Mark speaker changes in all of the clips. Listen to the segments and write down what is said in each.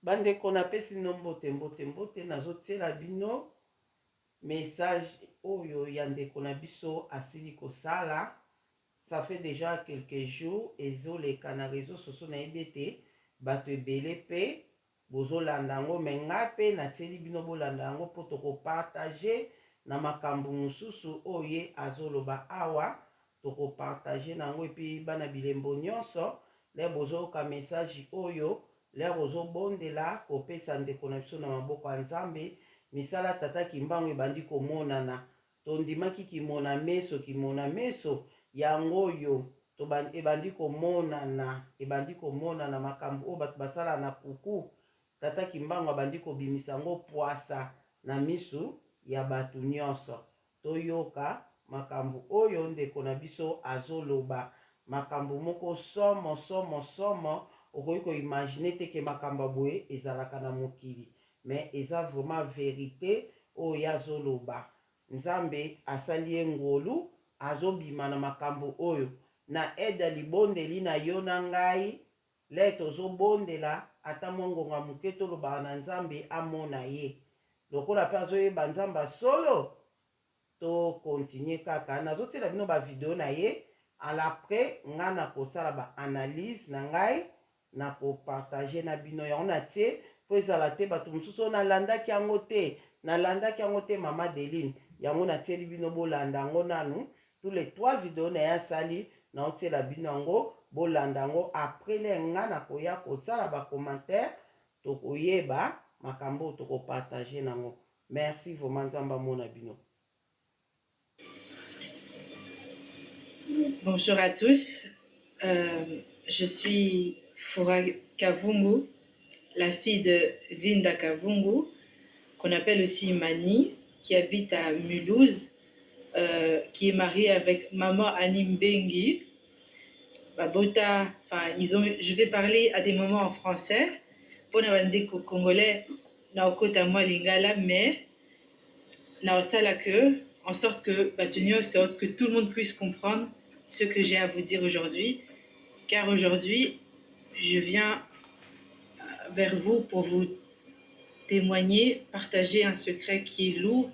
Speaker 1: Bande qu'on appelle sinon mbote nazotiela bino message oyo yande qu'on a biso asili kosala. Ça fait déjà quelques jours ezoleka na réseaux sociaux na ebete bato ebele pe bozolanda yango me nga mpe natieli bino bolanda yango mpo tokopartage na makambo mosusu oyo ye azoloba awa tokopartage na yango epi bana bilembo nyonso le bozoyoka message oyo le bozobondela kopesa ndeko na biso na maboko ya nzambe misala tata kimbango ebandi komonana tondimaki kimona meso yango oyo ebandi komonana makambo oyo bato basala na kuku tata kimbango abandi kobimisa yango pwasa na misu ya bato nyonso toyoka makambo oyo ndeko na biso azoloba makambo moko somo okoki koimagine teke makambo boye ezalaka na mokili me eza vraiment verité oyo azoloba nzambe asali ye ngolu azobima na makambo oyo na eda libondeli na yo na ngai le tozobondela ata mongonga moke tolobaka na nzambe amona ye lokola mpe azoyeba nzambe solo tokontinue kaka nazotiela bino bavideo na ye alapres ngai nakosala baanalyse na ngai nakopartage na bino yango na tie mpo ezala te bato mosusu oyo nalandaki yango te mama Deline yango natieli bino bolanda yango nanu tous les 3 vidéos na ye asali naotiela bino yango bolanda yango apres le nga nakoya kosala bacommentaire tokoyeba makambo oyo tokopartage nango merci vraiment nzambe amona bino.
Speaker 2: Bonjour à tous, je suis Fura Kavungu, la fille de Vinda Kavungu, qu'on appelle aussi Mani, qui habite à Mulhouse, qui est mariée avec maman Annie Mbengi. Babota, je vais parler à des moments en français, pour ne pas congolais, na okota moi lingala, mais na osala que, en sorte que tout le monde puisse comprendre ce que j'ai à vous dire aujourd'hui, car aujourd'hui, je viens vers vous pour vous témoigner, partager un secret qui est lourd,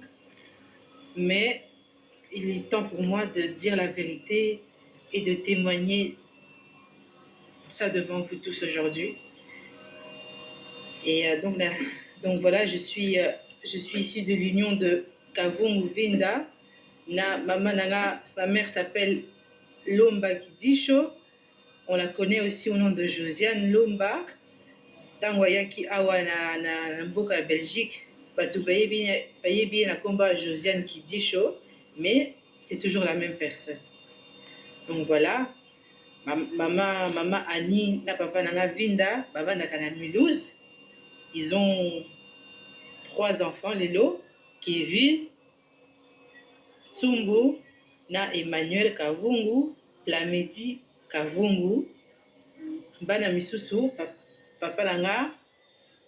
Speaker 2: mais il est temps pour moi de dire la vérité et de témoigner ça devant vous tous aujourd'hui. Et donc voilà, je suis issue de l'union de Kavungu Vinda. Ma mère s'appelle Lomba Kidisho. On la connaît aussi au nom de Josiane Lomba. Tangoyaki awa na mboka ya Belgique. Bato bayebi na komba Josiane Kidisho, mais c'est toujours la même personne. Donc voilà, maman Annie na papa nanga Vinda, baba na kana Mulhouse. Ils ont 3 enfants, Lelo, Kevin, Tsumbu, na Emmanuel Kavungu, Lamedi Kavungu. Bana misusu, papa nanga,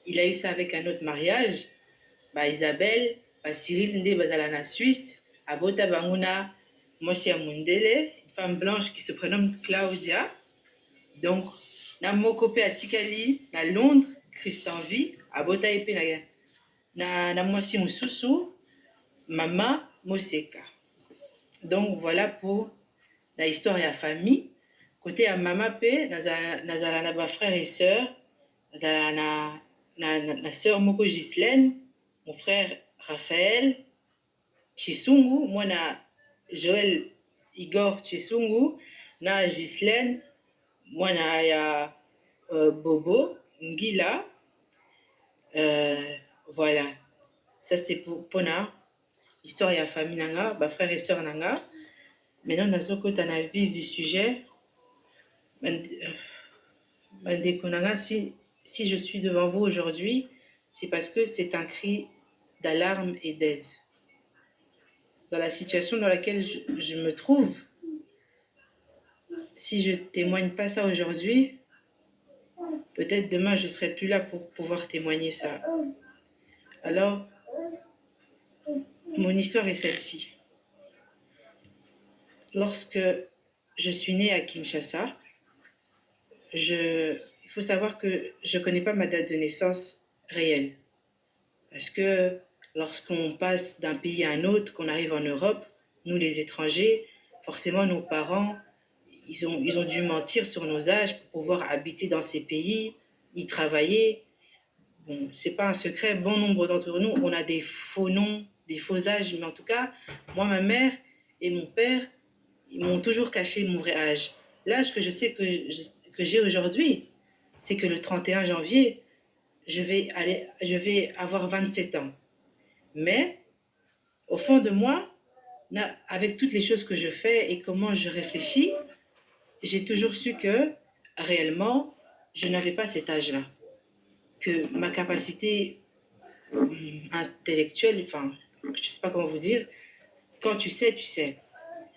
Speaker 2: il a eu ça avec un autre mariage. Isabelle, Cyril nde bazala na Suisse, abota banguna Mosia Mundele, une femme blanche qui se prénomme Claudia. Donc, na moko pe atikali na Londres, Christanvie, abota epe na mwasi mususu, Mama Moseka. Donc, voilà pour la histoire de la famille. Côté à Mama pe, nazala na ba frères et sœurs, nazala na sœur moko Ghislaine, mon frère Raphaël Chisungu, moi na Joël Igor Chisungu, na Ghislaine, moi na ya Bobo Ngila. Voilà, ça c'est pour na histoire de la famille nanga, ba frères et sœurs nanga. Maintenant nazokota na vif du sujet. Si je suis devant vous aujourd'hui, c'est parce que c'est un cri d'alarme et d'aide. Dans la situation dans laquelle je me trouve, si je témoigne pas ça aujourd'hui, peut-être demain je serai plus là pour pouvoir témoigner ça. Alors, mon histoire est celle-ci. Lorsque je suis née à Kinshasa, il faut savoir que je ne connais pas ma date de naissance réelle. Parce que lorsqu'on passe d'un pays à un autre, qu'on arrive en Europe, nous les étrangers, forcément nos parents, ils ont dû mentir sur nos âges pour pouvoir habiter dans ces pays, y travailler. Bon, c'est pas un secret, bon nombre d'entre nous, on a des faux noms, des faux âges, mais en tout cas, moi, ma mère et mon père, ils m'ont toujours caché mon vrai âge. L'âge que je sais que j'ai aujourd'hui, c'est que le 31 janvier, je vais avoir 27 ans. Mais au fond de moi, avec toutes les choses que je fais et comment je réfléchis, j'ai toujours su que réellement, je n'avais pas cet âge-là. Que ma capacité intellectuelle, enfin, je ne sais pas comment vous dire, quand tu sais, tu sais.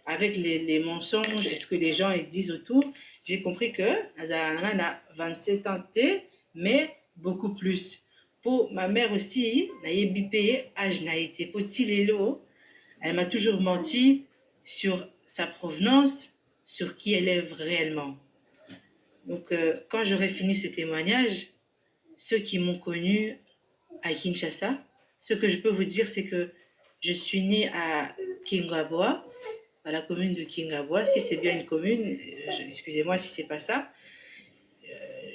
Speaker 2: Avec les mensonges et ce que les gens ils disent autour, j'ai compris que Azalana a 27 ans, mais beaucoup plus. Pour ma mère aussi, naïe bipé, âge n'a été potilelo, elle m'a toujours menti sur sa provenance, sur qui elle est réellement. Donc, quand j'aurai fini ce témoignage, ceux qui m'ont connu à Kinshasa, ce que je peux vous dire, c'est que je suis née à Kingabwa, à la commune de Kingabwa. Si c'est bien une commune, excusez-moi si c'est pas ça.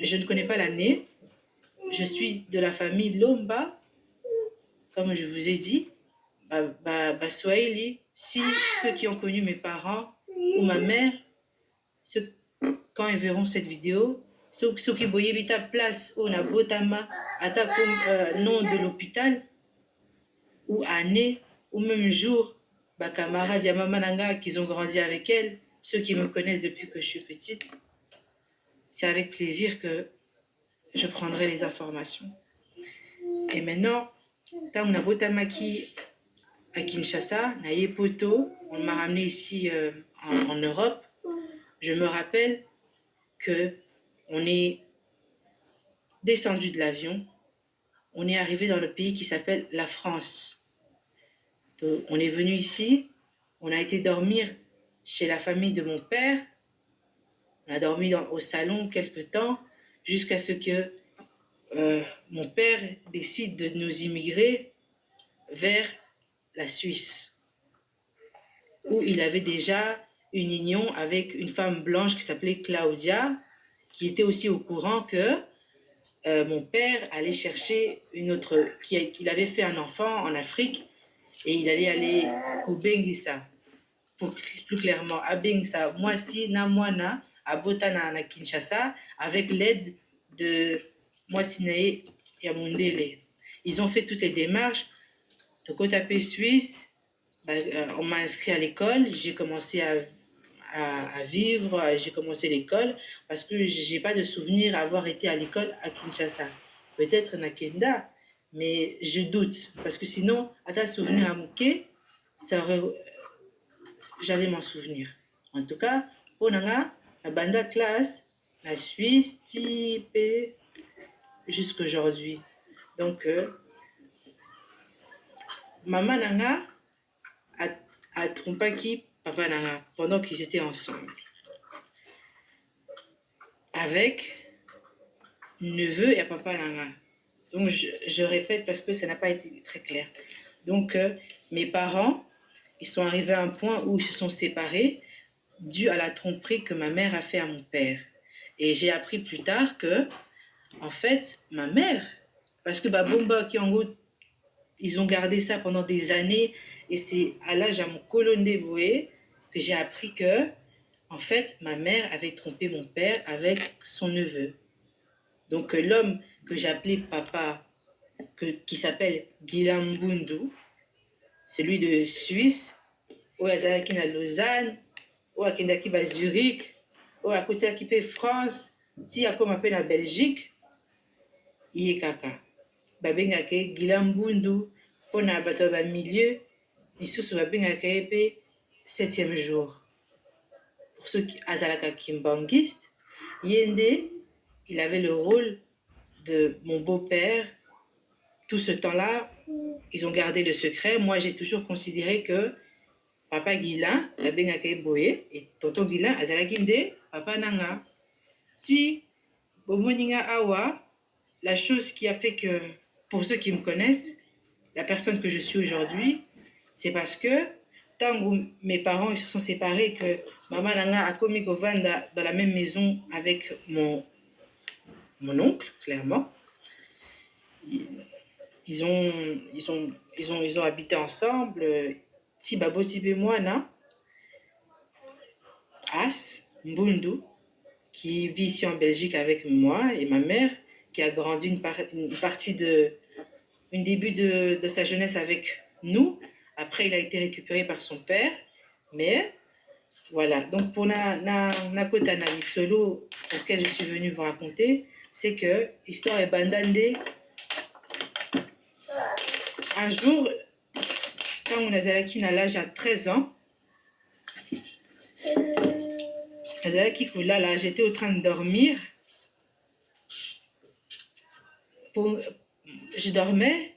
Speaker 2: Je ne connais pas l'année. Je suis de la famille Lomba, comme je vous ai dit, Swahili. Si ceux qui ont connu mes parents ou ma mère, quand ils verront cette vidéo, ceux qui voyaient place où on a Botama, comme nom de l'hôpital, ou année, ou même jour, camarades Yamamananga qui ont grandi avec elle, ceux qui me connaissent depuis que je suis petite, c'est avec plaisir que je prendrai les informations. Et maintenant, tant on a Botamaki à Kinshasa, na Yepoto, on m'a ramené ici en Europe. Je me rappelle que on est descendu de l'avion, on est arrivé dans le pays qui s'appelle la France. Donc, on est venu ici, on a été dormir chez la famille de mon père, on a dormi au salon quelque temps, jusqu'à ce que mon père décide de nous immigrer vers la Suisse, où il avait déjà une union avec une femme blanche qui s'appelait Claudia, qui était aussi au courant que mon père allait chercher une autre, qu'il avait fait un enfant en Afrique, et il allait aller au Bengisa, pour plus clairement, à Bengisa, moi si na moana, à Botana, na Kinshasa, avec l'aide de Moissinae Yamundele. Ils ont fait toutes les démarches. De Kotapé Suisse, on m'a inscrit à l'école, j'ai commencé à vivre, j'ai commencé l'école parce que je n'ai pas de souvenir avoir été à l'école à Kinshasa. Peut-être Nakenda, mais je doute parce que sinon, à ta souvenir à Mouké, j'allais m'en souvenir. En tout cas, pour la banda classe, la Suisse, type jusqu'aujourd'hui. Donc, maman nanga a trompé papa nanga pendant qu'ils étaient ensemble. Avec neveu et papa nanga. Donc, je répète parce que ça n'a pas été très clair. Donc, mes parents, ils sont arrivés à un point où ils se sont séparés dû à la tromperie que ma mère a fait à mon père. Et j'ai appris plus tard que, en fait, ma mère, parce que Bomba qui en gros, ils ont gardé ça pendant des années, et c'est à l'âge à mon colonne dévoué que j'ai appris que, en fait, ma mère avait trompé mon père avec son neveu. Donc l'homme que j'appelais papa, qui s'appelle Guillaume Bundu, celui de Suisse, ou azalaki na Lausanne, ou akendaki ba Zurich, ou akotiaki pe France, si akoma pe na Belgique, iye kaka. Babengaki Guillaume Bundu, mpona bato ya bamilieu, misusu babengaka ye pe 7e jour. Pour ceux qui azalaka kimbangiste, Yende, il avait le rôle de mon beau-père. Tout ce temps-là, ils ont gardé le secret. Moi, j'ai toujours considéré que papa Guilain, la bengaka boye, et tonton Guilain, azalaki nde papa nanga. Si Bomoninga Awa, la chose qui a fait que, pour ceux qui me connaissent, la personne que je suis aujourd'hui, c'est parce que tant que mes parents ils se sont séparés, que maman Nanga a commis Govanda dans la même maison avec mon oncle, clairement. Ils ont, ils ont habité ensemble. Tibabo Tibemwana, As, Mbundu, qui vit ici en Belgique avec moi et ma mère, qui a grandi une partie une début de sa jeunesse avec nous. Après, il a été récupéré par son père. Mais voilà. Donc, pour Nakota Navi Solo, auquel je suis venue vous raconter, c'est que l'histoire est bandandée. Un jour, quand Nazalaki n'a l'âge à 13 ans, Nazalaki là, j'étais en train de dormir. Je dormais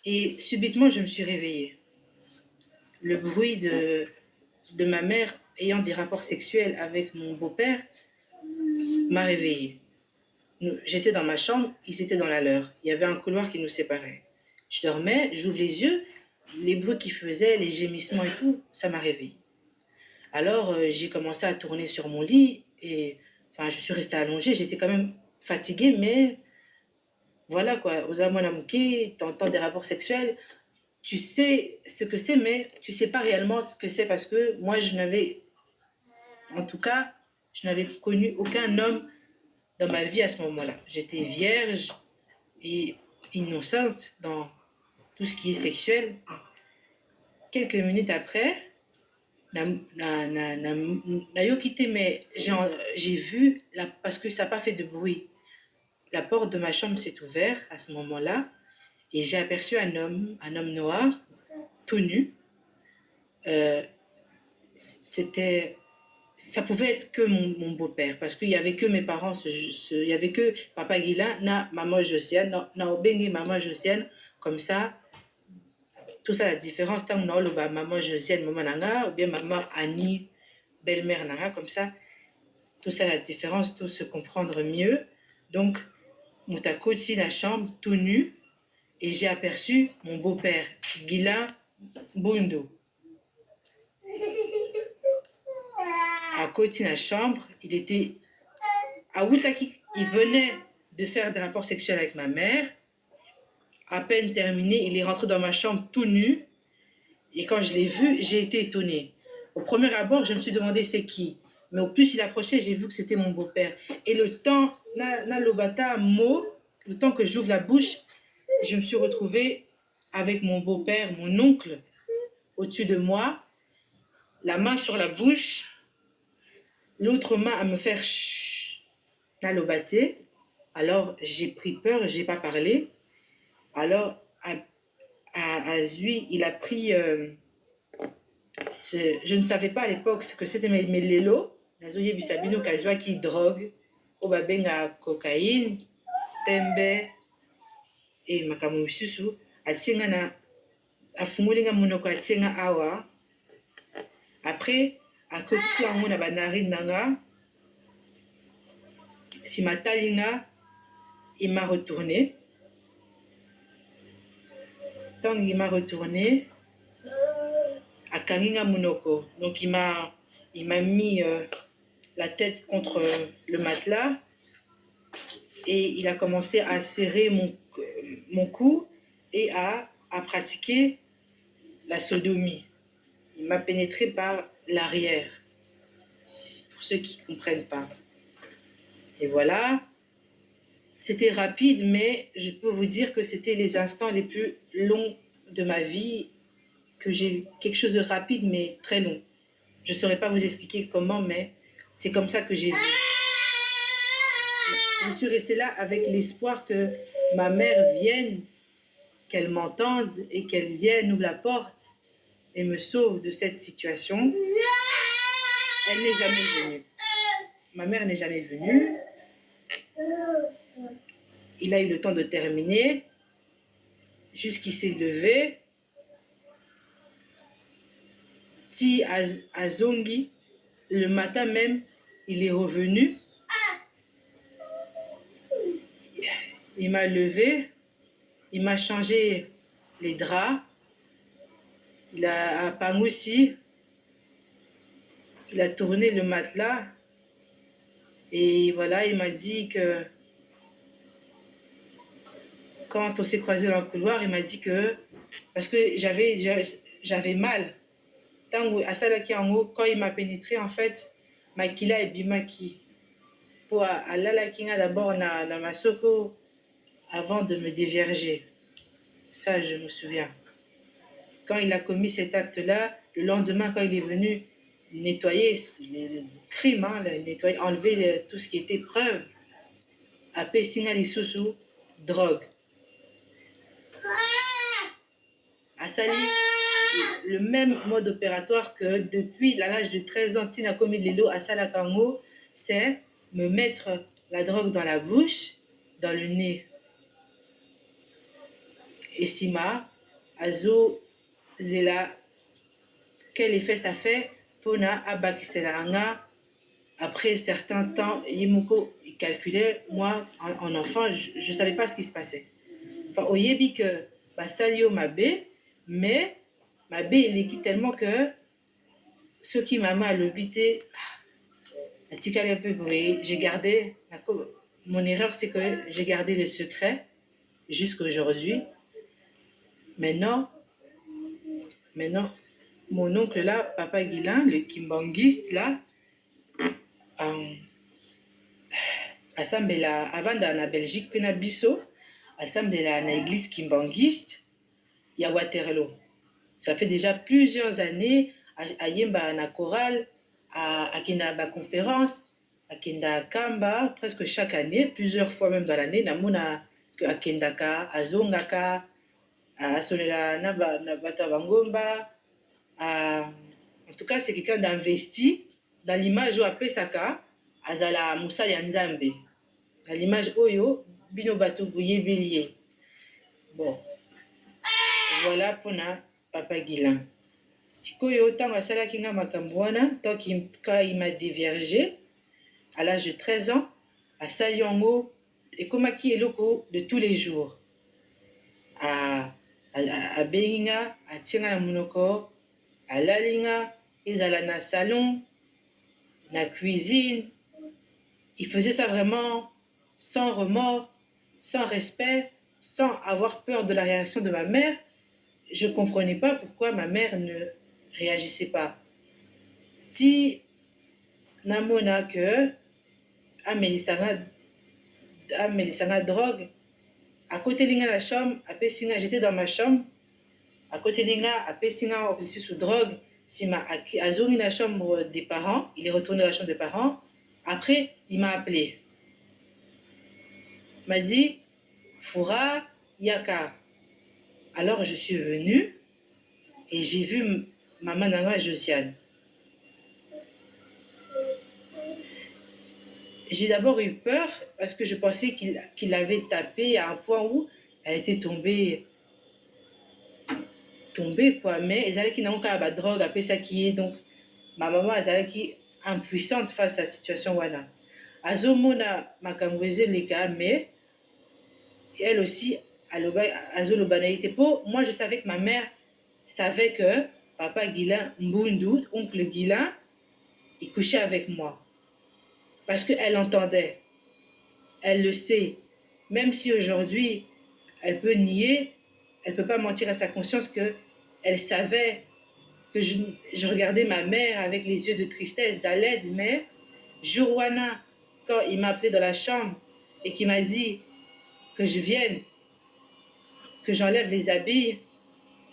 Speaker 2: et subitement, je me suis réveillée. Le bruit de ma mère ayant des rapports sexuels avec mon beau-père m'a réveillée. J'étais dans ma chambre, ils étaient dans la leur. Il y avait un couloir qui nous séparait. Je dormais, j'ouvre les yeux, les bruits qu'ils faisaient, les gémissements et tout, ça m'a réveillée. Alors, j'ai commencé à tourner sur mon lit et enfin, je suis restée allongée. J'étais quand même fatiguée, mais voilà quoi. Aux Amouanamuki, t'entends des rapports sexuels, tu sais ce que c'est, mais tu sais pas réellement ce que c'est parce que moi, en tout cas, je n'avais connu aucun homme dans ma vie à ce moment-là. J'étais vierge et innocente dans tout ce qui est sexuel. Quelques minutes après, mais j'ai vu, parce que ça n'a pas fait de bruit. La porte de ma chambre s'est ouverte à ce moment-là et j'ai aperçu un homme noir, tout nu. Ça pouvait être que mon beau-père parce qu'il n'y avait que mes parents, il n'y avait que papa Guilain, na maman Josiane, na Obengi maman Josiane, comme ça. Tout ça, la différence, tant que on a maman Josiane, maman Nanga, ou bien maman Annie, belle-mère Nanga, comme ça. Tout ça, la différence, tout se comprendre mieux. Donc, Moutako, ici, la chambre, tout nu, et j'ai aperçu mon beau-père, Guilain Bundo. À côté de la chambre, il était à Wutaki, il venait de faire des rapports sexuels avec ma mère. À peine terminé, il est rentré dans ma chambre tout nu. Et quand je l'ai vu, j'ai été étonnée. Au premier abord, je me suis demandé c'est qui. Mais au plus il approchait, j'ai vu que c'était mon beau-père. Et le temps, le temps que j'ouvre la bouche, je me suis retrouvée avec mon beau-père, mon oncle, au-dessus de moi, la main sur la bouche, l'autre main à me faire chut, nalobaté. Alors j'ai pris peur, j'ai pas parlé. Alors à Zui, il a pris je ne savais pas à l'époque ce que c'était mes lelo. Nazoye bisabino kazwa qui drogue, obabenga cocaïne, pembe et makamu misusu atinga na afungulinga monoko atinga awa. Après akoti yango na banarine nanga simatalinga il m'a retourné. Tant il m'a retourné à Kanginga Munoko. Donc il m'a mis la tête contre le matelas et il a commencé à serrer mon cou et à pratiquer la sodomie. Il m'a pénétré par l'arrière, pour ceux qui ne comprennent pas. Et voilà, c'était rapide, mais je peux vous dire que c'était les instants les plus longs de ma vie, que j'ai eu quelque chose de rapide, mais très long. Je ne saurais pas vous expliquer comment, mais c'est comme ça que j'ai vu. Je suis restée là avec l'espoir que ma mère vienne, qu'elle m'entende et qu'elle vienne, ouvre la porte et me sauve de cette situation. Elle n'est jamais venue. Ma mère n'est jamais venue. Il a eu le temps de terminer. Jusqu'il s'est levé. Ti à Zongi, le matin même, il est revenu. il m'a levé, il m'a changé les draps, il a à aussi, il a tourné le matelas et voilà, il m'a dit que quand on s'est croisé dans le couloir, il m'a dit que parce que j'avais mal. Tango asalaki yango quand il m'a pénétré en fait makila ebimaki po alalaki nga d'abord na masoko avant de me dévierger. Ça, je me souviens. Quand il a commis cet acte-là, le lendemain, quand il est venu nettoyer le crime, hein, nettoyer, enlever tout ce qui était preuve, appeler Singali Soussou, drogue. Asali, le même mode opératoire que depuis l'âge de 13 ans, Tina commis Lelo à Salakango, c'est me mettre la drogue dans la bouche, dans le nez. Et Sima, Azo, Zela, quel effet ça fait pour na abakiselanga. Après certains temps, Yimoko calculait, moi, en enfant, je ne savais pas ce qui se passait. Enfin, au yebi que Basalio Mabé, mais Mabé, il est tellement que ceux qui m'ont l'obité, un peu brûlé. J'ai gardé, mon erreur, c'est que j'ai gardé le secret jusqu'à aujourd'hui. Maintenant, mon oncle là, Papa Guilain, le kimbanguiste là, asambela avant d'aller en Belgique puis na biso asambela na église kimbanguiste ya Waterloo. Ça fait déjà plusieurs années à yemba na chorale à kenda ba conférence à kenda kamba presque chaque année plusieurs fois même dans l'année na mona à kendaka azongaka à solela na bata bangomba en tout cas c'est quelqu'un d'investi dans l'image où apesaka azala musali ya nzambe à l'image oyo bino bato boyebeli ye. Bon, voilà mpona Papa Guilain. Sikoyo ntango asalaki nga makambo wana quand il m'a déviergé à l'âge de 13 ans asali yango ekomaki eloko de tous les jours abengi nga atie nga na monoko alali nga ezala na salon na cuisine. Il faisait ça vraiment sans remords, sans respect, sans avoir peur de la réaction de ma mère. Je ne comprenais pas pourquoi ma mère ne réagissait pas. Si namona que amelisanga drogue, à côté de la chambre, j'étais dans ma chambre, à côté de la sous drogue, si ma azongi la chambre des parents, il est retourné dans la chambre des parents. Après, il m'a appelé. M'a dit Foura Yaka. Alors je suis venue et j'ai vu Maman Nanga Josiane. J'ai d'abord eu peur parce que je pensais qu'il avait tapé à un point où elle était tombée quoi. Mais elle allait qui n'a pas de drogue, après ça qui est donc ma maman elle allait qui impuissante face à la situation voilà. Azomona makambweze les cas mais elle aussi, moi, je savais que ma mère savait que Papa Guilain Mbundu, oncle Guilain, il couchait avec moi. Parce qu'elle entendait. Elle le sait. Même si aujourd'hui, elle peut nier, elle ne peut pas mentir à sa conscience qu'elle savait que je regardais ma mère avec les yeux de tristesse, d'aled, mais Jourouana, quand il m'a appelé dans la chambre et qu'il m'a dit que je vienne, que j'enlève les habits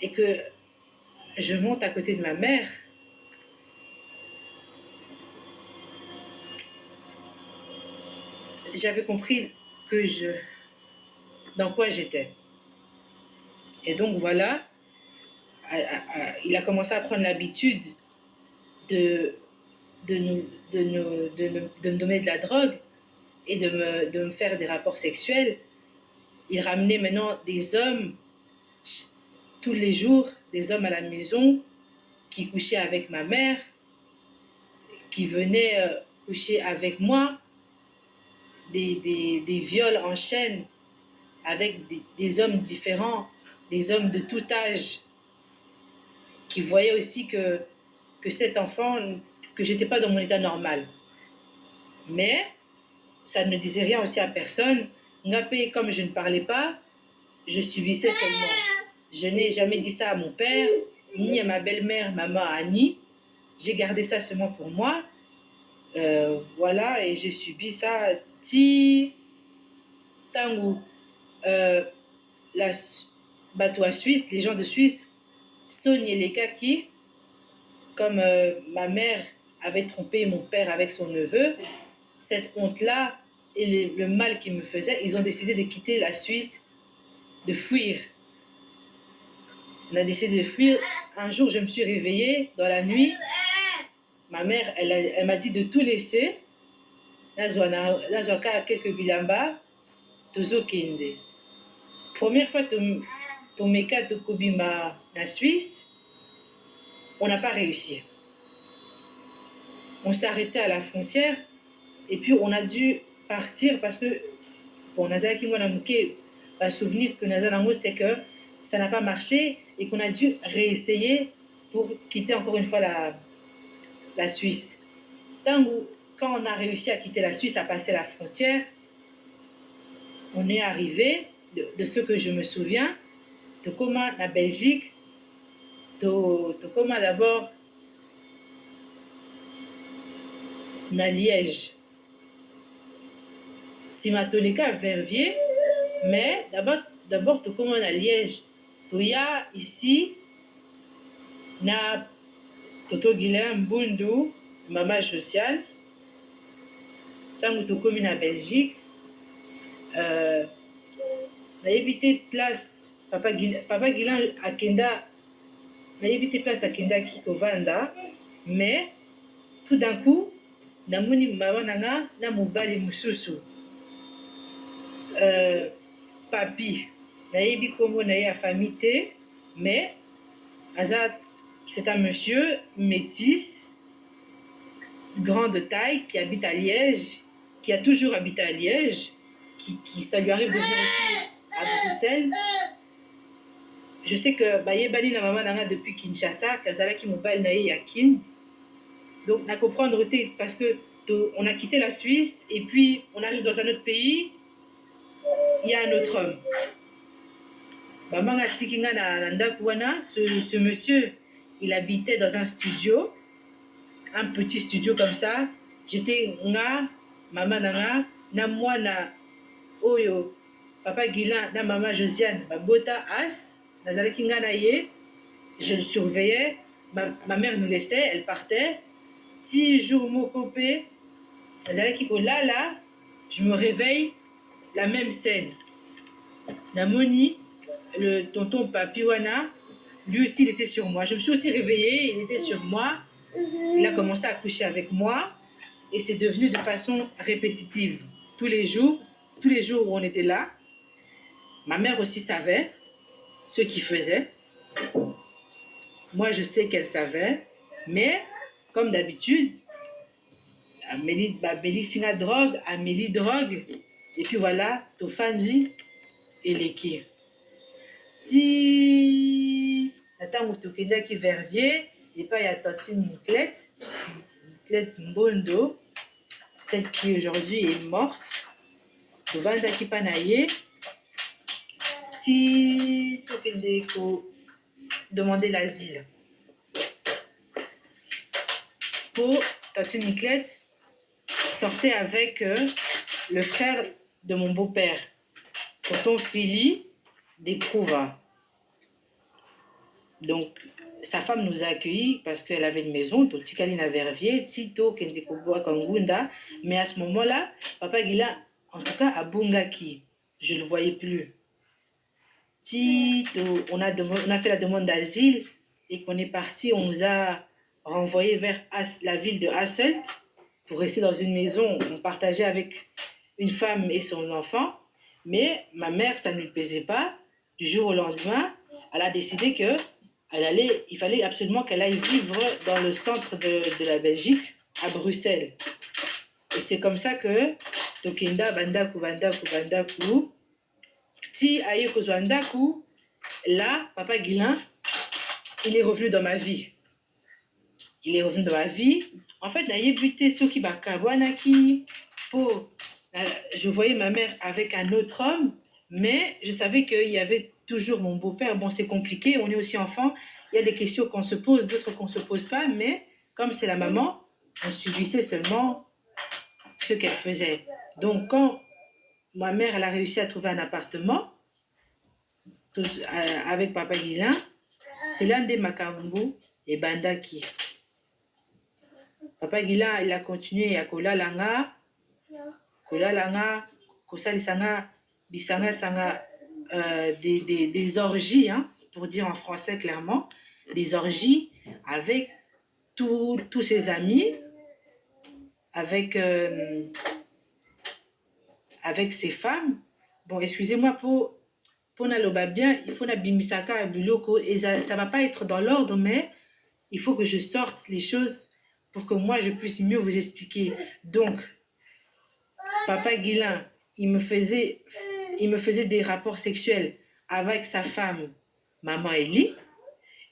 Speaker 2: et que je monte à côté de ma mère, j'avais compris dans quoi j'étais. Et donc voilà, il a commencé à prendre l'habitude de me donner de la drogue et de me faire des rapports sexuels. Il ramenait maintenant des hommes tous les jours, des hommes à la maison qui couchaient avec ma mère, qui venaient coucher avec moi, des viols en chaîne avec des hommes différents, des hommes de tout âge, qui voyaient aussi que cet enfant, que j'étais pas dans mon état normal. Mais ça ne disait rien aussi à personne. Ngapé, comme je ne parlais pas, je subissais seulement. Je n'ai jamais dit ça à mon père, ni à ma belle-mère, maman Annie. J'ai gardé ça seulement pour moi. Voilà, et j'ai subi ça. Ti tangu, la bateau à Suisse, les gens de Suisse, Sonia les kaki, comme ma mère avait trompé mon père avec son neveu, cette honte-là et le mal qu'ils me faisaient, ils ont décidé de quitter la Suisse, de fuir. On a décidé de fuir. Un jour, je me suis réveillée dans la nuit. Ma mère, elle m'a dit de tout laisser. Nazwaka quelques bilamba, tozo kende. Première fois tomeka tokobima na Suisse, on n'a pas réussi. On s'est arrêté à la frontière et puis on a dû partir parce que bon, Nazaki Mwanamouke, le souvenir que Nazanango, c'est que ça n'a pas marché et qu'on a dû réessayer pour quitter encore une fois la Suisse. Quand on a réussi à quitter la Suisse, à passer la frontière, on est arrivé, de ce que je me souviens, Tokoma, la Belgique, Tokoma d'abord, na Liège. Simatolika Verviers, mais d'abord Tokoma na Liège. Toya ici, na Toto Guilain Mbundu, maman sociale. Tant que Tokomi na Belgique, na évité place papa Guilain à Kenda, na évité place à Kenda Kikovanda, mais tout d'un coup, namoni maman nanga na mobali mususu. Papi, nayebi kombo na ye a famille te, mais c'est un monsieur métis, grand de taille, qui habite à Liège, qui a toujours habité à Liège, qui ça lui arrive de venir aussi à Bruxelles. Je sais que Bayebani na maman nanga depuis Kinshasa, Kazalaki mobile na ye yakin. Donc na comprendre parce que on a quitté la Suisse et puis on arrive dans un autre pays, il y a un autre homme. Maman a tikinga na ndakwana, ce monsieur, il habitait dans un studio, un petit studio comme ça. J'étais nga, maman nanga, na mwana oyo, papa Guilain, na maman Josiane, babota as, nazalaki nga na ye, je le surveillais. Ma mère nous laissait, elle partait. Ti jour mokopé, nazalaki ko là, je me réveille, la même scène. Namoni, le tonton Papiwana, lui aussi il était sur moi. Je me suis aussi réveillée, il était sur moi. Il a commencé à coucher avec moi et c'est devenu de façon répétitive. Tous les jours où on était là, ma mère aussi savait ce qu'il faisait. Moi je sais qu'elle savait, mais comme d'habitude, Amélie Singa drogue, Amélie drogue, et puis voilà, Tofandi et Leki. Ti ntango tokendaki Verviers epai ya Tantine Niclette Mbondo, celle qui aujourd'hui est morte, tovandaki mpa na ye ti tokende demander l'asile. Pour Tantine Niclette sortait avec le frère de mon beau-père, tonton Philly d'Éprouva. Donc, sa femme nous a accueillis parce qu'elle avait une maison, Totikali na Verviers, Tito, Kendikoboa Kangunda. Mais à ce moment-là, papa Guila, en tout cas, à Bungaki, je ne le voyais plus. Tito, on a fait la demande d'asile et qu'on est parti, on nous a renvoyés vers la ville de Hasselt pour rester dans une maison. On partageait avec une femme et son enfant. Mais ma mère, ça ne lui plaisait pas. Du jour au lendemain, elle a décidé que il fallait absolument qu'elle aille vivre dans le centre de la Belgique, à Bruxelles. Et c'est comme ça que Tokenda Bandaku, ti aye kozwa ndaku, là, papa Guilain, il est revenu dans ma vie. Il est revenu dans ma vie. En fait, nayebi soki bakabwanaki po je voyais ma mère avec un autre homme, mais je savais qu'il y avait toujours mon beau-père. Bon, c'est compliqué, on est aussi enfant. Il y a des questions qu'on se pose, d'autres qu'on ne se pose pas, mais comme c'est la maman, on subissait seulement ce qu'elle faisait. Donc, quand ma mère elle a réussi à trouver un appartement avec papa Guilain, c'est l'un des Makambu et Bandaki. Papa Guilain, il a continué à kolalanga, kosalisanga, bisanga sanga, des orgies, hein, pour dire en français clairement, des orgies avec tous ses amis, avec ses femmes. Bon, excusez-moi pour naloba bien, il faut nabimisaka à buloko et ça va pas être dans l'ordre, mais il faut que je sorte les choses pour que moi je puisse mieux vous expliquer. Donc, papa Guilain, il me faisait des rapports sexuels avec sa femme, maman Eli.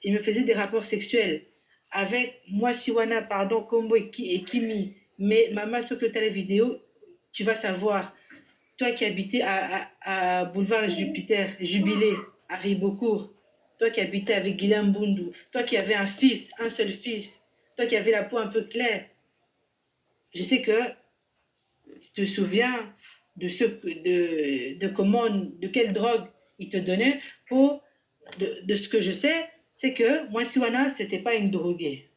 Speaker 2: Il me faisait des rapports sexuels avec moi, Siwana, pardon, Kombo et Kimi. Mais maman, sur que tu as la vidéo, tu vas savoir. Toi qui habitais à Boulevard Jupiter, Jubilé, à Ribeaucourt, toi qui habitais avec Guilain Bundu, toi qui avais un seul fils, toi qui avais la peau un peu claire, je sais que tu te souviens de quelle drogue il te donnait. De ce que je sais, c'est que moi, Siwana, c'était pas une droguée.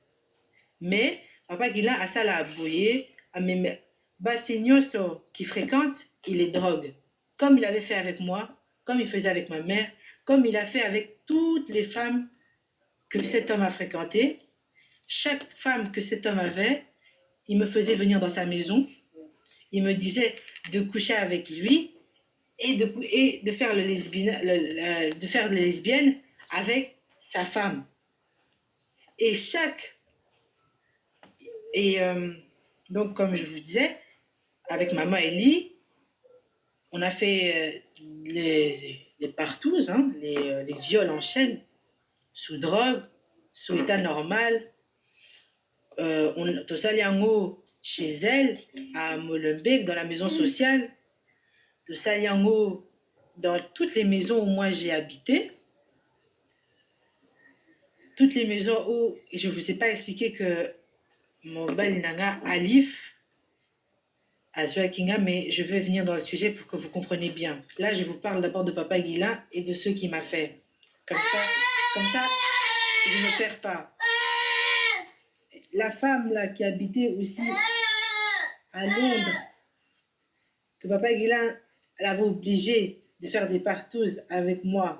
Speaker 2: Mais papa Guilain a ça là à bouiller, à mes Bassignoso qui fréquente, il est drogue. Comme il avait fait avec moi, comme il faisait avec ma mère, comme il a fait avec toutes les femmes que cet homme a fréquentées. Chaque femme que cet homme avait, il me faisait venir dans sa maison. Il me disait de coucher avec lui et de faire le lesbienne avec sa femme. Donc, comme je vous disais, avec maman Ellie, on a fait les partouzes, hein, les viols en chaîne, sous drogue, sous état normal. Tout ça, liango chez elle, à Molenbeek, dans la maison sociale. Tout ça, liango dans toutes les maisons où moi j'ai habité. Toutes les maisons où je ne vous ai pas expliqué que mon balinanga Alif, Kinga, mais je vais venir dans le sujet pour que vous compreniez bien. Là, je vous parle d'abord de papa Guilain et de ce qu'il m'a fait. Comme ça, je ne perds pas. La femme là qui habitait aussi à Londres, que papa Guilain l'avait obligée de faire des partouzes avec moi,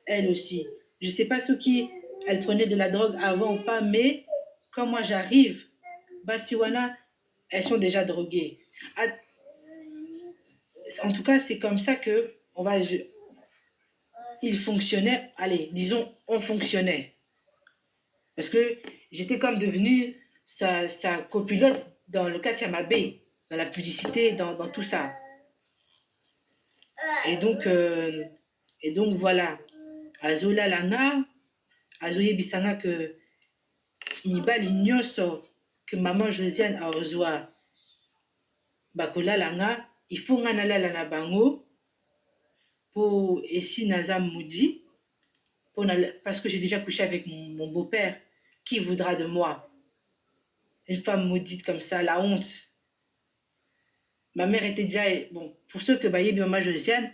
Speaker 2: elle aussi. Je ne sais pas ce qui elle prenait de la drogue avant ou pas, mais quand moi j'arrive, Basiwana, elles sont déjà droguées. En tout cas, c'est comme ça que il fonctionnait. Allez, disons, on fonctionnait. Parce que j'étais comme devenue sa copilote dans le Katiamabé, dans la publicité, dans tout ça. Et donc voilà. Azola Langa, Azoye Bisanga que Mibali Nyoso, que maman Josiane a ozwa. Bakola Langa, il faut nganala la bango pour esi naza moudi parce que j'ai déjà couché avec mon beau-père. Qui voudra de moi? Une femme maudite comme ça, la honte. Ma mère était déjà, bon, pour ceux que bayebi maman Josiane,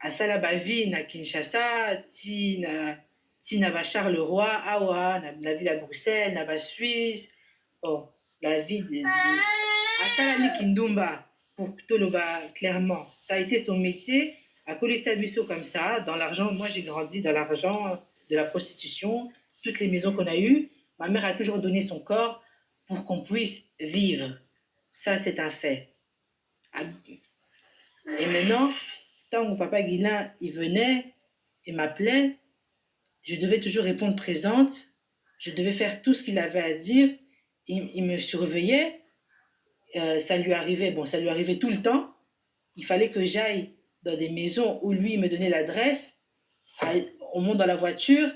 Speaker 2: à Sala Bavi, na Kinshasa, ti na ba Charleroi, awa, na ville à Bruxelles, na ba Suisse, bon, la vie à Sala ni Kindumba, pour Toloba, clairement. Ça a été son métier, à Colissa Busso comme ça, dans l'argent. Moi, j'ai grandi dans l'argent de la prostitution, toutes les maisons qu'on a eues. Ma mère a toujours donné son corps pour qu'on puisse vivre. Ça, c'est un fait. Et maintenant, tant que papa Guilain, il venait et m'appelait, je devais toujours répondre présente, je devais faire tout ce qu'il avait à dire, il me surveillait, ça lui arrivait tout le temps, il fallait que j'aille dans des maisons où lui me donnait l'adresse. On monte dans la voiture,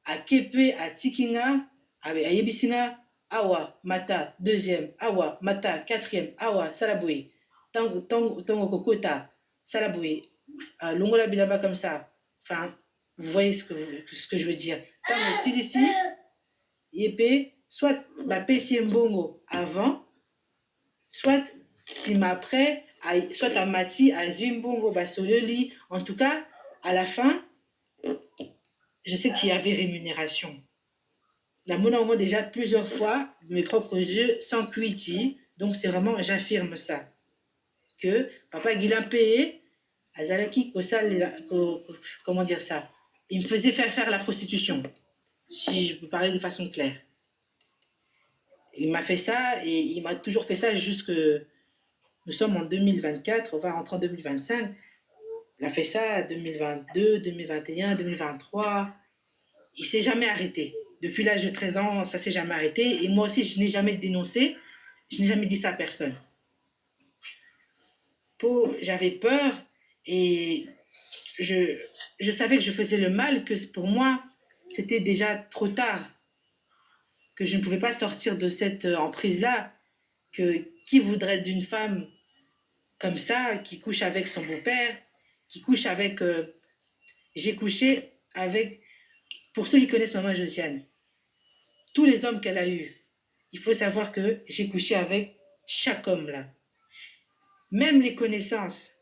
Speaker 2: à Kepe, à Tikinga, à Yebisinga, Awa, Mata, deuxième, Awa, Mata, quatrième, Awa, Salaboué, Tango Kokota, Salaboué, Longola Bilamba comme ça. Enfin, vous voyez ce que je veux dire. Tango Silisi, Yepé, soit ma PC Mbongo avant, soit si m'après, soit à Mati, à Zwimbongo, Basololi. En tout cas, à la fin, je sais qu'il y avait rémunération. La monnaie au moins déjà plusieurs fois, de mes propres yeux, sans cuiti. Donc c'est vraiment, j'affirme ça. Que papa Guilain payé, Azalaki, comment dire ça? Il me faisait faire la prostitution, si je peux parler de façon claire. Il m'a fait ça et il m'a toujours fait ça jusque. Nous sommes en 2024, on va rentrer en 2025. Il a fait ça 2022, 2021, 2023. Il ne s'est jamais arrêté. Depuis l'âge de 13 ans, ça ne s'est jamais arrêté. Et moi aussi, je n'ai jamais dénoncé. Je n'ai jamais dit ça à personne. J'avais peur et je savais que je faisais le mal, que pour moi, c'était déjà trop tard. Que je ne pouvais pas sortir de cette emprise-là. Que qui voudrait d'une femme comme ça, qui couche avec son beau-père, qui couche avec... j'ai couché avec... Pour ceux qui connaissent Maman Josiane, tous les hommes qu'elle a eus, il faut savoir que j'ai couché avec chaque homme là. Même les connaissances,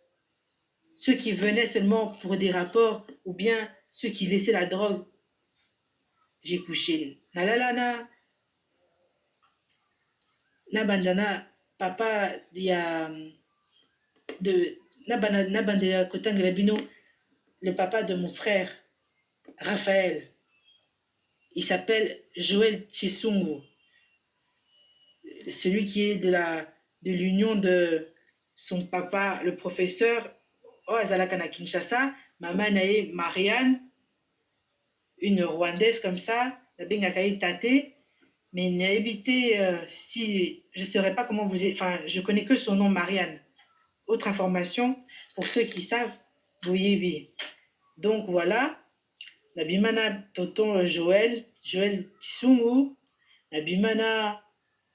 Speaker 2: ceux qui venaient seulement pour des rapports ou bien ceux qui laissaient la drogue, j'ai couché. Nalalana, Nabandana, papa, il y a de Nabandela Kotangela Bino, le papa de mon frère, Raphaël. Il s'appelle Joël Chisungu, celui qui est de l'union de son papa, le professeur, Azalakana Kinshasa, maman nae Marianne, une Rwandaise comme ça, la Bengakaï Tate, mais n'a évité si je ne saurais pas comment vous. Enfin, je connais que son nom Marianne. Autre information, pour ceux qui savent, oui. Donc voilà, la Bimana Tonton Joël Chisungu, la Bimana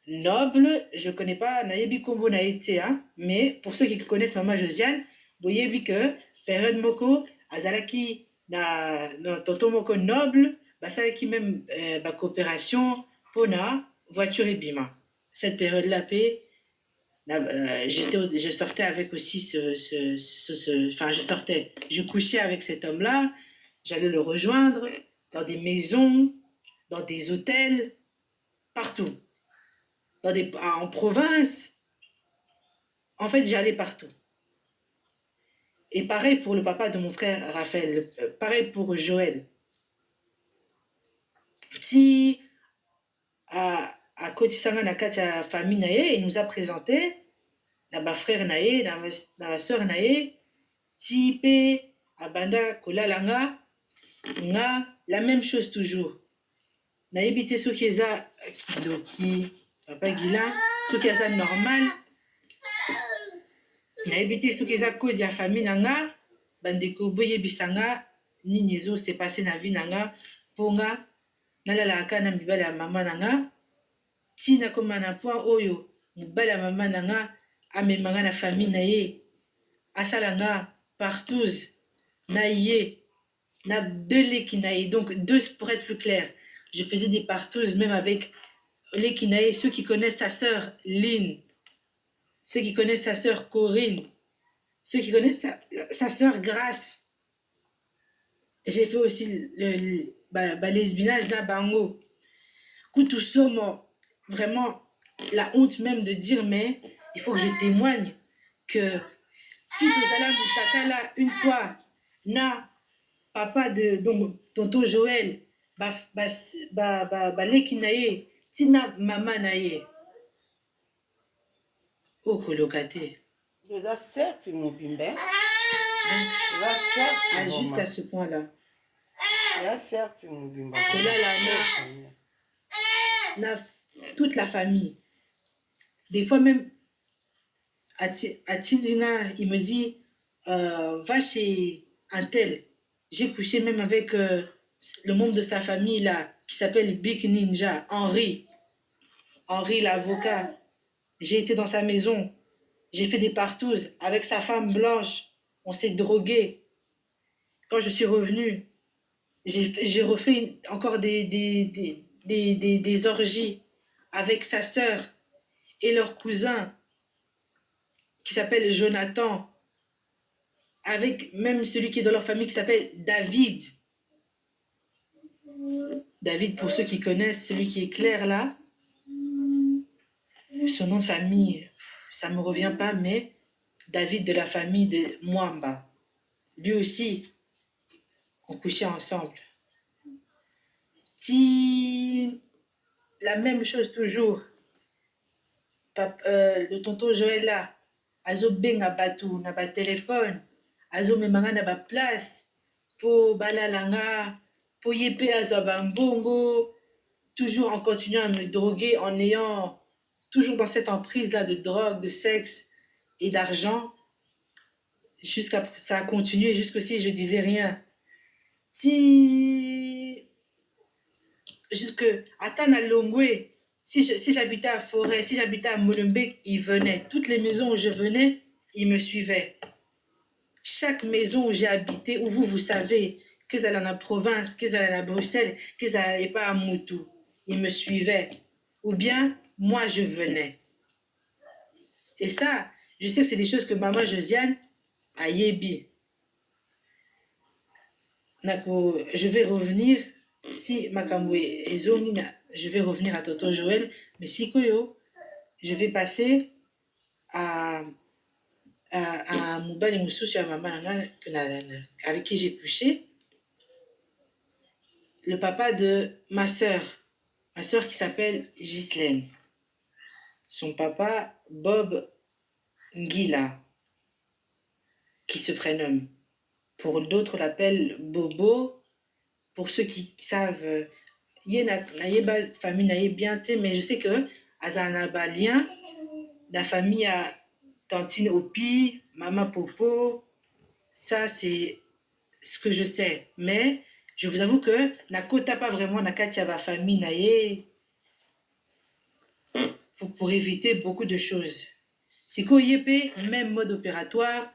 Speaker 2: Noble, je ne connais pas Nayebi Kombo Naïté, hein, mais pour ceux qui connaissent Maman Josiane, vous voyez que période Moko, Azalaki, Tonton Moko Noble, Basalaki même coopération, Pona, voiture et Bima. Cette période-là, je sortais avec aussi je couchais avec cet homme-là, j'allais le rejoindre dans des maisons, dans des hôtels, partout. En province. En fait, j'allais partout. Et pareil pour le papa de mon frère Raphaël, pareil pour Joël. Si à Kotisanga Nakatia famille naye, il nous a présenté na frère naye, na sœur naye, si pe abanda kolalanga nga la même chose toujours. Na ebité soki eza kidoki papa Gila, soki eza normal. nayebi te soki eza kodi ya famille na nga bandeko boyebisa nga nini se passe na vie na nga mpo nga nalalaka na mibali ya mama na nga ntina koma na point oyo mobali ya mama na nga amemanga na famille na ye asala nga partouze na ye na deux leki na ye, donc deux pour être plus clair, je faisais des partouzes même avec leki na ye. Ceux qui connaissent sa sœur Lynn, ceux qui connaissent sa sœur Corinne, ceux qui connaissent sa sœur Grace. J'ai fait aussi l'esbinage d'un bango. Tout sommes vraiment la honte même de dire, mais il faut que je témoigne que Tito Zala Moutakala, une fois, na papa de donc tonton Joël, leki naye, tina mama naye. Oh, colocataire.
Speaker 1: Déjà, certes, mon bimbe.
Speaker 2: Jusqu'à ce point-là.
Speaker 1: Certes, mon bimbe.
Speaker 2: Toute la famille. Des fois même, à Tindina, il me dit, va chez un tel. J'ai couché même avec le membre de sa famille là, qui s'appelle Big Ninja, Henri. Henri l'avocat. J'ai été dans sa maison. J'ai fait des partouzes avec sa femme blanche. On s'est drogué. Quand je suis revenue, j'ai refait encore des orgies avec sa sœur et leur cousin qui s'appelle Jonathan, avec même celui qui est dans leur famille qui s'appelle David. David, pour ceux qui connaissent, celui qui est clair là, son nom de famille, ça ne me revient pas, mais David de la famille de Mwamba. Lui aussi, on couchait ensemble. Si la même chose toujours, le tonton Joël là, azo benga batou na ba téléphone, azo memanga na ba place, po balalanga, po yepe azo ba mbongo, toujours en continuant à me droguer, en ayant toujours dans cette emprise là de drogue, de sexe et d'argent, jusqu'à ça a continué jusqu'aussi je disais rien. Si jusque à Tanalongwe, si j'habitais à Forêt, si j'habitais à Molenbeek, ils venaient. Toutes les maisons où je venais, ils me suivaient. Chaque maison où j'ai habité, où vous savez que ça allait en province, que ça allait à Bruxelles, que ça allait pas à Moutou, ils me suivaient. Ou bien, moi, je venais. Et ça, je sais que c'est des choses que maman Josiane a yébi. Je vais revenir, si Makamwe et Zongina, je vais revenir à Tonton Joël, mais si Koyo, je vais passer à Moubali Moussou sur maman avec qui j'ai couché, le papa de ma sœur qui s'appelle Ghislaine. Son papa, Bob Ngila, qui se prénomme. Pour d'autres, l'appellent Bobo. Pour ceux qui savent, la famille n'a bien, mais je sais que Azanabalien, la famille a Tantine Opi, Maman Popo, ça c'est ce que je sais. Mais je vous avoue que Nakota pas vraiment Nakatia ba famille naye pour éviter beaucoup de choses. Si ko yépé, même mode opératoire,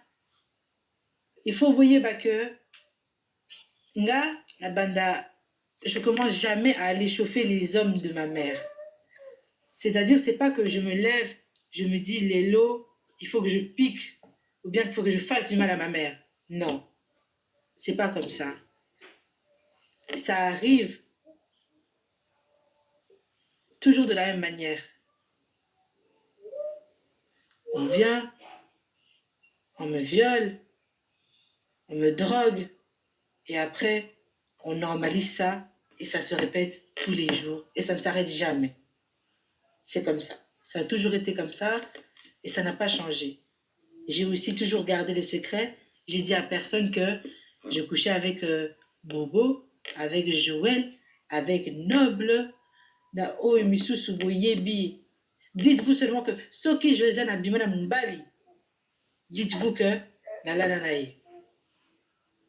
Speaker 2: il faut voyer que nga la banda, je commence jamais à aller chauffer les hommes de ma mère. C'est-à-dire, c'est pas que je me lève, je me dis, Lélo, il faut que je pique, ou bien qu'il faut que je fasse du mal à ma mère. Non, c'est pas comme ça. Ça arrive toujours de la même manière. On vient, on me viole, on me drogue, et après, on normalise ça, et ça se répète tous les jours, et ça ne s'arrête jamais. C'est comme ça. Ça a toujours été comme ça, et ça n'a pas changé. J'ai aussi toujours gardé le secret. J'ai dit à personne que je couchais avec Bobo, avec Joël, avec Noble, na Oemisu Suboyebi. Dites-vous seulement que Soki Josiane Abimana Mumbali. Dites-vous que na la nanaye.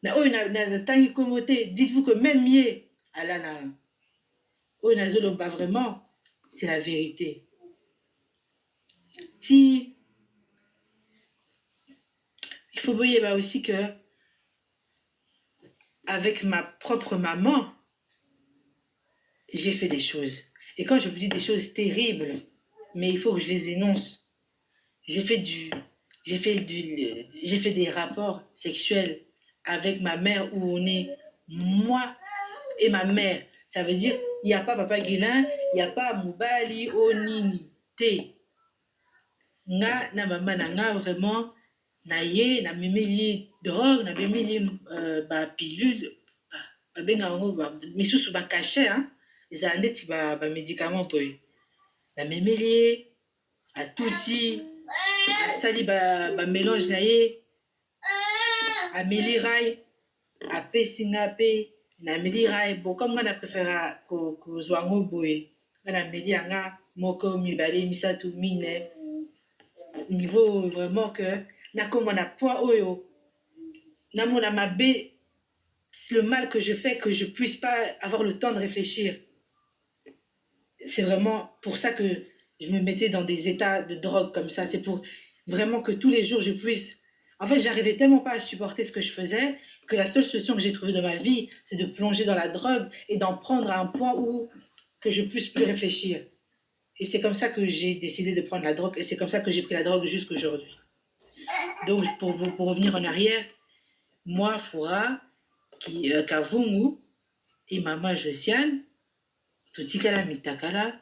Speaker 2: Na Oy na tangi komote. Dites-vous que même yé alana. Oy na zoloba vraiment, c'est la vérité. Si il faut voyer aussi que avec ma propre maman, j'ai fait des choses. Et quand je vous dis des choses terribles, mais il faut que je les énonce. J'ai fait des rapports sexuels avec ma mère où on est moi et ma mère. Ça veut dire, il n'y a pas Papa Guilin, il n'y a pas Moubali, Onini, T. Nga, na maman, na nga vraiment, na ye, na memeli drogue, na memeli ba pilule, ba benga ngo, ba misusu ba cachet, hein. Ezala ndeti bamédicament boye namemeli ye atuti asali bamélange na ye ameli rai apesi nga mpe nameli rai bo comme nga na préféra kozwa ngo boye nga nameli yanga moko mibale misatu mine niveau vraiment que nakoma na point oyo namona mabe, le mal que je fais, que je puisse pas avoir le temps de réfléchir. C'est vraiment pour ça que je me mettais dans des états de drogue comme ça. C'est pour vraiment que tous les jours je puisse. En fait, j'arrivais tellement pas à supporter ce que je faisais que la seule solution que j'ai trouvée dans ma vie, c'est de plonger dans la drogue et d'en prendre à un point où que je puisse plus réfléchir. Et c'est comme ça que j'ai décidé de prendre la drogue et c'est comme ça que j'ai pris la drogue jusqu'à aujourd'hui. Donc, pour revenir en arrière, moi, Foura, Kavungu et Maman Josiane, Tutikala Mitakala,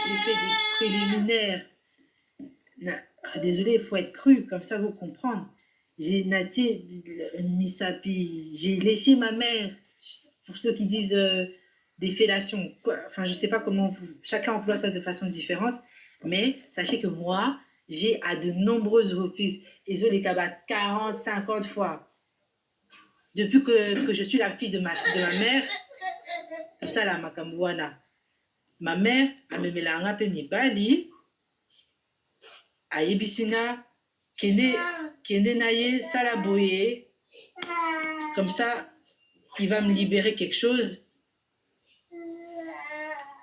Speaker 2: j'ai fait des préliminaires. Désolé, il faut être cru, comme ça vous comprendre. J'ai naté Misapi, j'ai léché ma mère, pour ceux qui disent des fellations. Enfin, je sais pas comment chacun emploie ça de façon différente, mais sachez que moi, j'ai à de nombreuses reprises, et je les cabats 40, 50 fois. Depuis que je suis la fille de ma mère, tout ça là, ma mère, a me mélanga pe mibali, ayebisi nga kende na ye sala boye, comme ça il va me libérer quelque chose.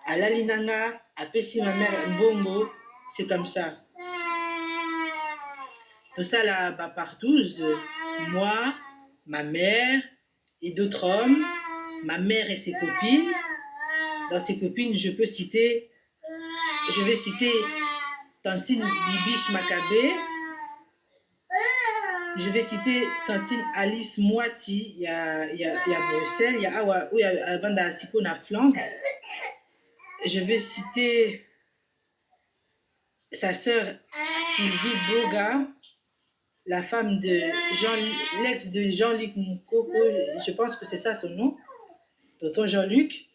Speaker 2: Alali nanga apesi ma mère mbongo, c'est comme ça. Tout ça là, partouze, moi, ma mère et d'autres hommes, ma mère et ses copines. Dans ses copines, je vais citer Tantine Bibiche Makabe. Je vais citer Tantine Alice Moiti, il y a Bruxelles, il y a Awa, où il y a Vanda Siko na Flandre. Je vais citer sa sœur Sylvie Boga, la femme de l'ex de Jean-Luc Moukoko, je pense que c'est ça son nom, tonton Jean-Luc.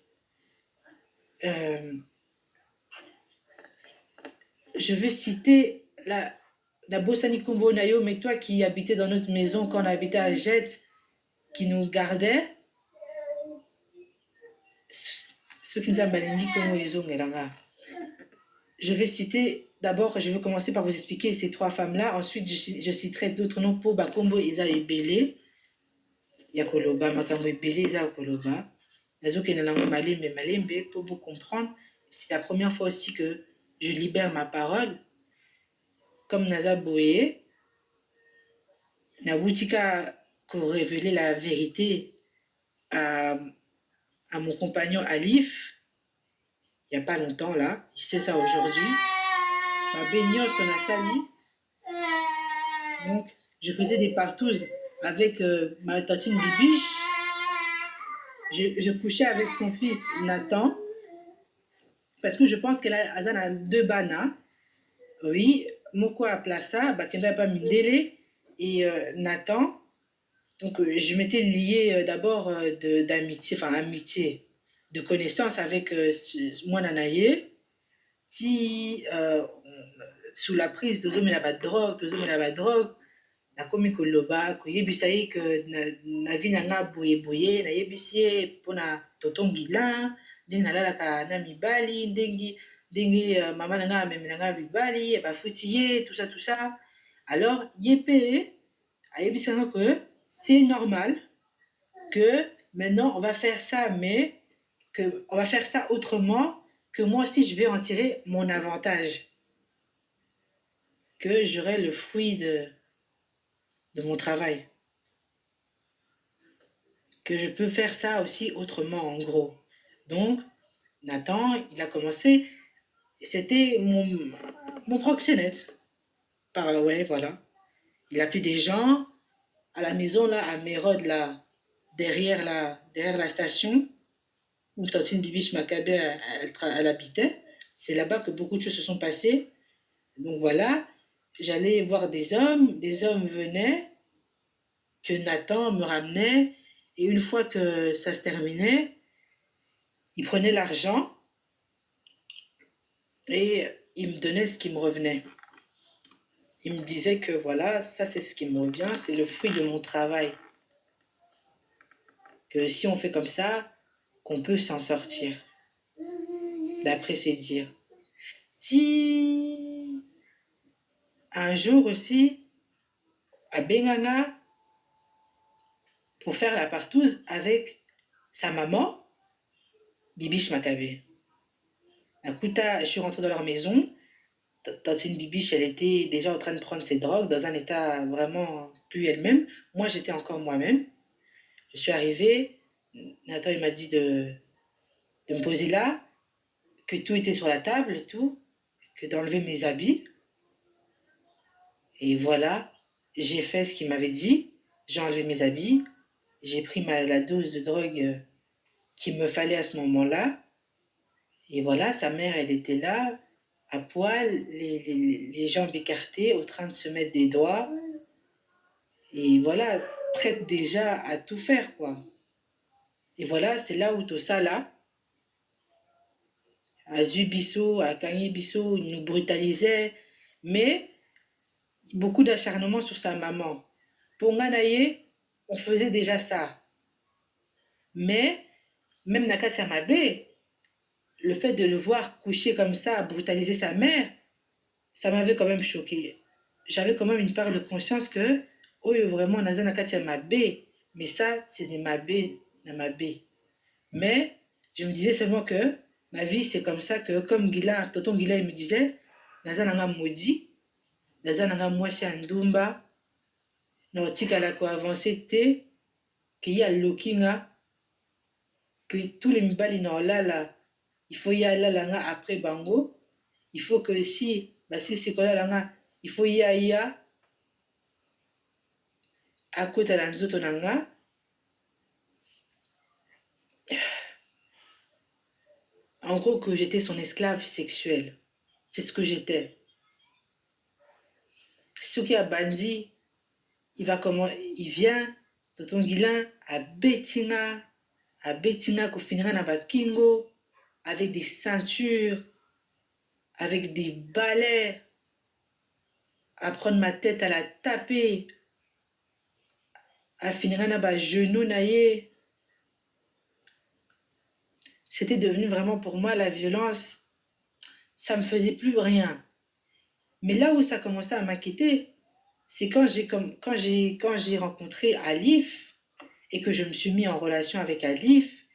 Speaker 2: Je vais citer la Bossani Kumbo Nayo, mais toi qui habitais dans notre maison quand on habitait à Jette, qui nous gardait. Ceux qui nous ont balayé comme ils ont. Je vais citer, d'abord, je vais commencer par vous expliquer ces trois femmes-là. Ensuite, je citerai d'autres noms pour Bakombo Isa et Belé. Yakoloba, Makambo et Belé, Isa Koloba. Nazoke Nalango Malembe, Malembe, pour vous comprendre. C'est la première fois aussi que je libère ma parole. Comme Naza Boye, Naboutika, pour révéler la vérité à mon compagnon Alif, il n'y a pas longtemps là, il sait ça aujourd'hui. Ma baignance on a sali. Donc, je faisais des partouzes avec ma tantine Bibiche. Je couchais avec son fils Nathan. Parce que je pense qu'elle a deux banas. Oui, Moko a Plaça, Bakenda pas Mindele et Nathan. Donc, je m'étais liée d'abord d'amitié, enfin amitié, de connaissance avec moi Nanaye. Si sous la prise de zomé la drogue, na komi koloba, koyebisa ye que na vie nanga boye na yebisi pona tonton Gilan, ndenge nalalaka na mibali, ndenge mama nanga amemi nanga mibali, bafuti ye, tout ça. Alors, yepe ayebisa nga que c'est normal que maintenant on va faire ça, mais que on va faire ça autrement, que moi aussi je vais en tirer mon avantage, que j'aurai le fruit de mon travail, que je peux faire ça aussi autrement en gros. Donc Nathan, il a commencé, c'était mon proxénète. Ouais, voilà. Il a pris des gens à la maison là, à Mérode là, derrière la station où Tantine Bibiche Makabe elle habitait. C'est là-bas que beaucoup de choses se sont passées. Donc voilà, j'allais voir des hommes venaient, que Nathan me ramenait, et une fois que ça se terminait, il prenait l'argent et il me donnait ce qui me revenait. Il me disait que voilà, ça c'est ce qui me revient, c'est le fruit de mon travail. Que si on fait comme ça, qu'on peut s'en sortir. D'après ses dires. Si un jour aussi, à Benganga, pour faire la partouze avec sa maman, Bibiche Maccabée. Je suis rentrée dans leur maison. Tantine Bibiche, elle était déjà en train de prendre ses drogues, dans un état vraiment plus elle-même. Moi, j'étais encore moi-même. Je suis arrivée, Nathan il m'a dit de me poser là, que tout était sur la table et tout, que d'enlever mes habits. Et voilà, j'ai fait ce qu'il m'avait dit. J'ai enlevé mes habits, j'ai pris la dose de drogue qu'il me fallait à ce moment-là. Et voilà, sa mère, elle était là, à poil, les jambes écartées, en train de se mettre des doigts. Et voilà, prête déjà à tout faire, quoi. Et voilà, c'est là où tout ça, là, à Zubisso, à Kanye Bisso, il nous brutalisait, mais beaucoup d'acharnement sur sa maman. Pour Nganaye, on faisait déjà ça. Mais, même Nakatia Mabe, le fait de le voir coucher comme ça, brutaliser sa mère, ça m'avait quand même choqué. J'avais quand même une part de conscience que, oh, vraiment, Naza Nakatia Mabe, mais ça, c'est des Mabe, na Mabe. Mais, je me disais seulement que ma vie, c'est comme ça que, comme Tonton Gila, il me disait, Naza Nanga maudit, Naza Nanga Mwasi Andumba, Nautika ko avancé te, qu'il y a Lokinga, que tous les mibali na olala, il faut y aller là après bango, il faut que si, si c'est quoi là, il faut y aller à côté de la nzoto nanga. En gros, que j'étais son esclave sexuelle. C'est ce que j'étais. Ce qui a bandi, il vient, Tonton Guilin, à Bettina, qu'on finira dans Bakingo, avec des ceintures, avec des balais, à prendre ma tête, à la taper, à finir dans genou naïe. C'était devenu vraiment pour moi la violence. Ça me faisait plus rien. Mais là où ça commençait à m'inquiéter, c'est quand j'ai rencontré Alif et que je me suis mis en relation avec Alif.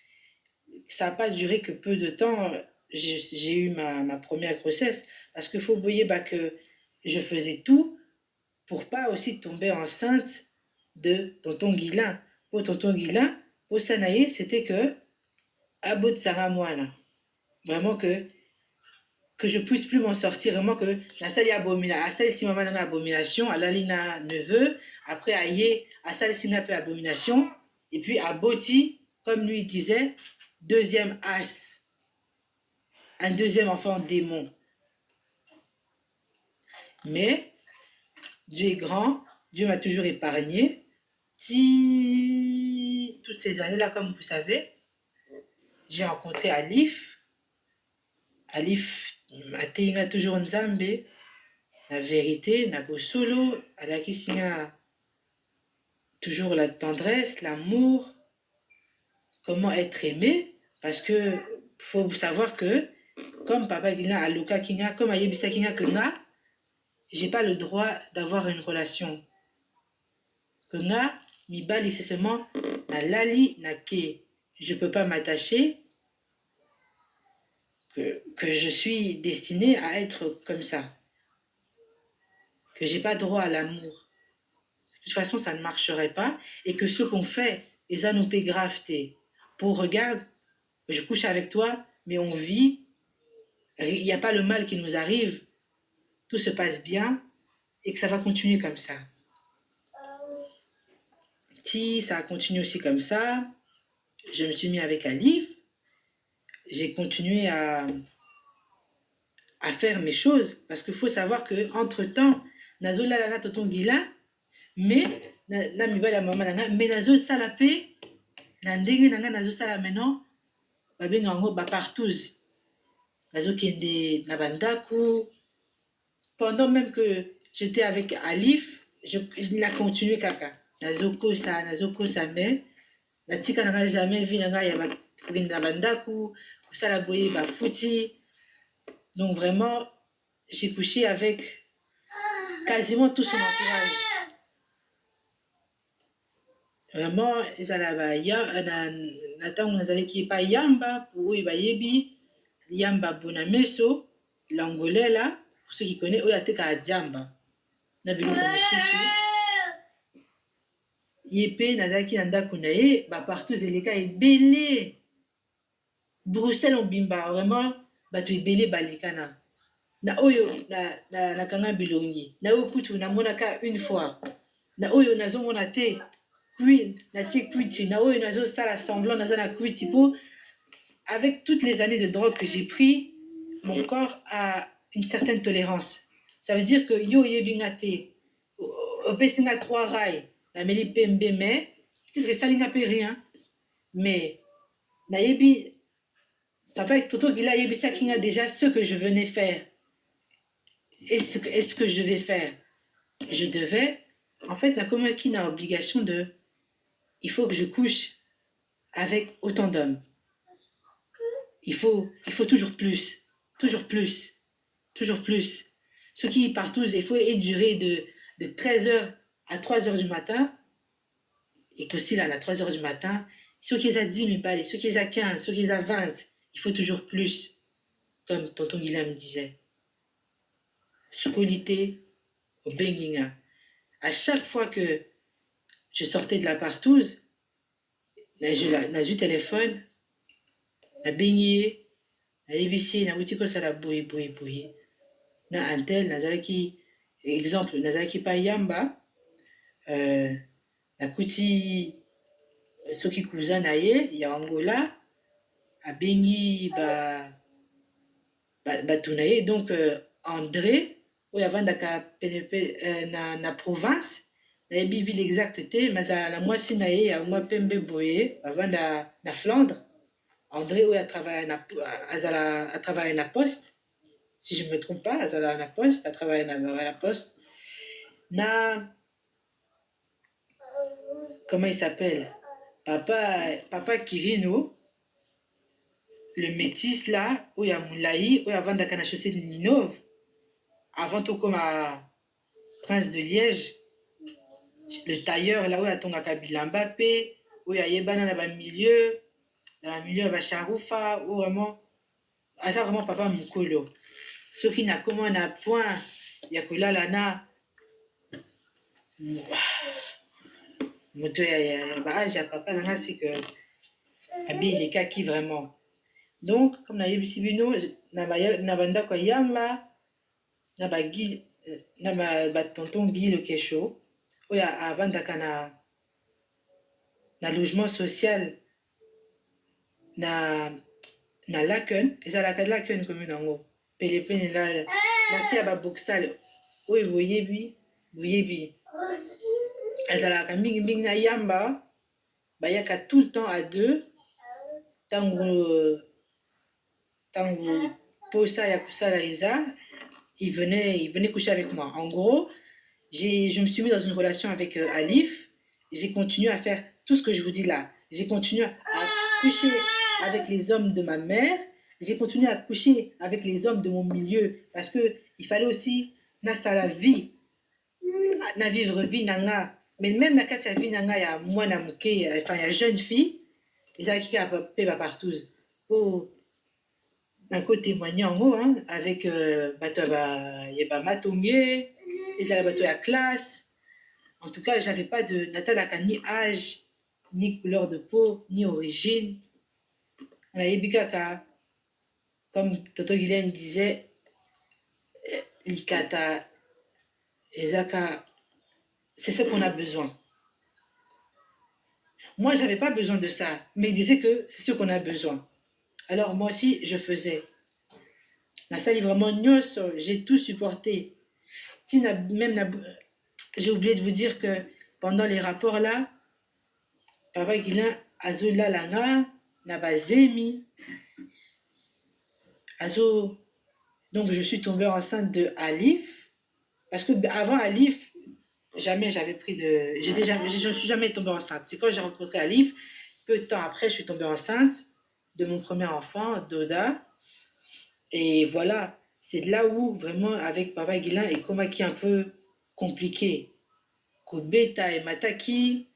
Speaker 2: Ça n'a pas duré que peu de temps. J'ai eu ma première grossesse parce qu'il faut oublier que je faisais tout pour pas aussi tomber enceinte de tonton Guilin. Pour tonton Guilin, pour Sanaï, c'était que à bout de Sarah Moana. Vraiment que je puisse plus m'en sortir, vraiment que la salle abomination, à salle si maman a abomination, à la lina neveu, après à yé, à salle si n'a pas abomination, et puis à Boti, comme lui disait, deuxième as, un deuxième enfant démon. Mais Dieu est grand, Dieu m'a toujours épargné. Toutes ces années-là, comme vous savez, j'ai rencontré Alif. Alif m'a toujours Nzambe. La vérité, Nago Solo, Alaki Singa, toujours la tendresse, l'amour, comment être aimé, parce que faut savoir que, comme Papa Gina Aluka Kinga, comme Ayebisa Kinga Kinga, j'ai pas le droit d'avoir une relation. Kinga, mi bali c'est seulement na lali na ke. Je peux pas m'attacher, que je suis destinée à être comme ça. Que j'ai pas droit à l'amour. De toute façon, ça ne marcherait pas. Et que ce qu'on fait, les anopés gravetés, pour regarde, je couche avec toi, mais on vit, il n'y a pas le mal qui nous arrive, tout se passe bien, et que ça va continuer comme ça. Si ça a continué aussi comme ça, je me suis mis avec Alif, j'ai continué à faire mes choses, parce qu'il faut savoir qu'entre-temps, Nazola Lana Toton Gila, mais na mibali ya mama nanga mais nazosala mpe na ndenge nanga nazosala maintenant babenga yango bapartouze nazokende na bandako pendant même que j'étais avec Alif je na continué kaka nazokosa mais natika nanga jamais vi nanga ya kokende na bandako kosala boye bafuti donc vraiment j'ai couché avec quasiment tout son entourage. vraiment ezala na ntango nazalaki epai yamba po oyo bayebi yamba bona meso langolela pour ceux qui connaît oyo atekaka jamba na biloko mosusu ye mpe nazalaki na ndako na ye bapartout eleka ebele bruxelles mobimba vraiment bato ebele baleka na oyo nakanga bilongi na oyo kutu namonaka une fois na oyo nazomona te natie kwiti na oyo nazosala semblant naza na kwiti mpo avec toutes les années de drogue que j'ai pris mon corps a une certaine tolérance ça veut dire que yo oyebi nga te opesi nga 3 rails nameli pembe mais peut-être esali nga mpe rien mais nayebi papa toto gila ayebisaki nga déjà ce que je venais faire et ce que je devais faire je devais en fait nakomaki na obligation de il faut que je couche avec autant d'hommes il faut toujours plus toujours plus toujours plus ce qui partout il faut durer de 13h à 3h du matin et qu'aussi là à 3h du matin ceux qui à 10 000 balles ceux qui à 15 ceux qui à 20 il faut toujours plus comme tonton Guillaume me disait scolité au benginga à chaque fois que je sortais de la partouze na du téléphone na bengi nayebisi nauti kosala boye na antel nazalaki exemple nazalaki pa yamba nakuti soki cousin na ye ya angola abengi bato na ye donc andré oyo avandaka penepe na province nayebi ville exacte te mais azala na mwasi na ye ya mwa pembe boye avanda na flandre andré oyo atravaille na poste si je ne me trompe pas azala na poste atravaille na poste na comment il s'appelle papa Kivino le métis là oyo ya molai oyo avandaka na chaussée de Ninove avant tout comme à Prince de Liège le tailleur là oyo atongaka bilamba pe oyo ayebana na bamilieu ya bacharufa oyo vraiment aza vraiment papa mokolo soki nakoma na point ya kolala na moto ya baage ya papa nanga c'est que abi elekaki vraiment donc comme nayebisi bino na bandako ya yamba na batonton Guy Lokesho oyo avandaka na logement social na Laken ezalaka Laken commune yango pelepene na se ya baboxtal oyo boyebi ezalaka mingi na yamba bayaka tout le temps à deux tango posa ya kusala eza il venait coucher avec moi en gros je me suis mis dans une relation avec Alif j'ai continué à faire tout ce que je vous dis là j'ai continué à coucher avec les hommes de ma mère j'ai continué à coucher avec les hommes de mon milieu parce que il fallait aussi nasala vie na vivre vie nanga mais même na kati ya vie nanga ya mwana moke enfin ya jeune fille ezalaki kaka mpe bapartouze po nako témoigner yango avec bato ya bamatonge ezala bato ya classe en tout cas j'avais pas de natalaka ni âge ni couleur de peau ni origine nayebi kaka comme Toto Guilhem disait likata ezaka c'est ce qu'on a besoin moi j'avais pas besoin de ça mais il disait que c'est ce qu'on a besoin alors moi aussi je faisais nasali vraiment nyonso j'ai tout supporté j'ai oublié de vous dire que pendant les rapports là papa Guilhem azolalanga na bazemi donc je suis tombée enceinte de Alif parce que avant Alif jamais j'avais pris de je ne suis jamais tombée enceinte c'est quand j'ai rencontré Alif peu de temps après je suis tombée enceinte de mon premier enfant Doda et voilà c'est de là où vraiment avec papa Guilhem et Komaki un peu compliqué Kobeta et Mataki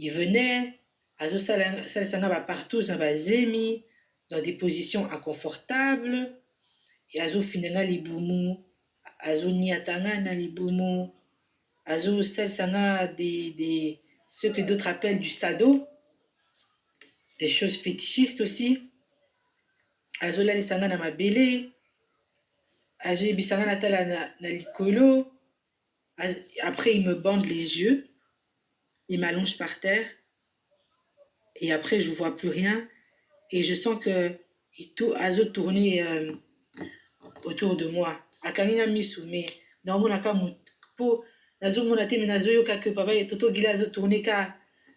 Speaker 2: il venait, azosala partout, ça va zemi, dans des positions inconfortables, et azofinanga libumu, azoniatanga na libumu, azosala ce que d'autres appellent du sado, des choses fétichistes aussi, azolalisanga na mabele, azoyebisanga na tala na likolo, après il me bande les yeux, il m'allonge par terre, et après je vois plus rien, et je sens que azo tourner autour de moi. Akanina misu, mais naomonaka po nazomona te, mais nazoyoka que papa toto gila azo tourner ka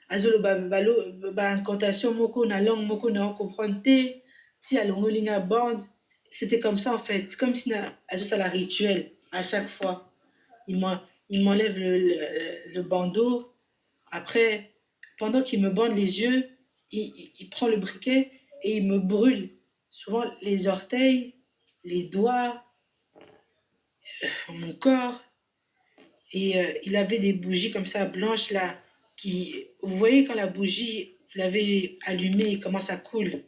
Speaker 2: azoloba incantation moko na langue moko na comprendre te ti alongolinga bande. C'était comme ça en fait, c'est comme si azo la rituel à chaque fois. Il m'enlève le bandeau. Après, pendant qu'il me bande les yeux, il prend le briquet et il me brûle souvent les orteils, les doigts, mon corps. Et il avait des bougies comme ça, blanches là, vous voyez quand la bougie, vous l'avez allumée, il commence à couler.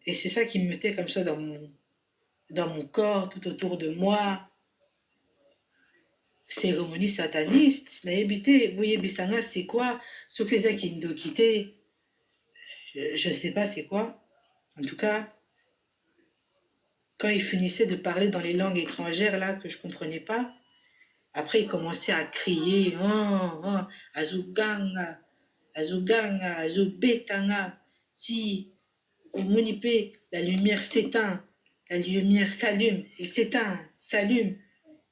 Speaker 2: Et c'est ça qui me mettait comme ça dans mon corps, tout autour de moi. Cérémonie sataniste, naïbité, bouyebisanga, c'est quoi? Ce que les qui nous quitté, je sais pas c'est quoi. En tout cas, quand il finissait de parler dans les langues étrangères là que je comprenais pas, après il commençait à crier, azuganga, azuganga, azubetanga. Si au monipe, la lumière s'éteint, la lumière s'allume, il s'éteint, s'allume,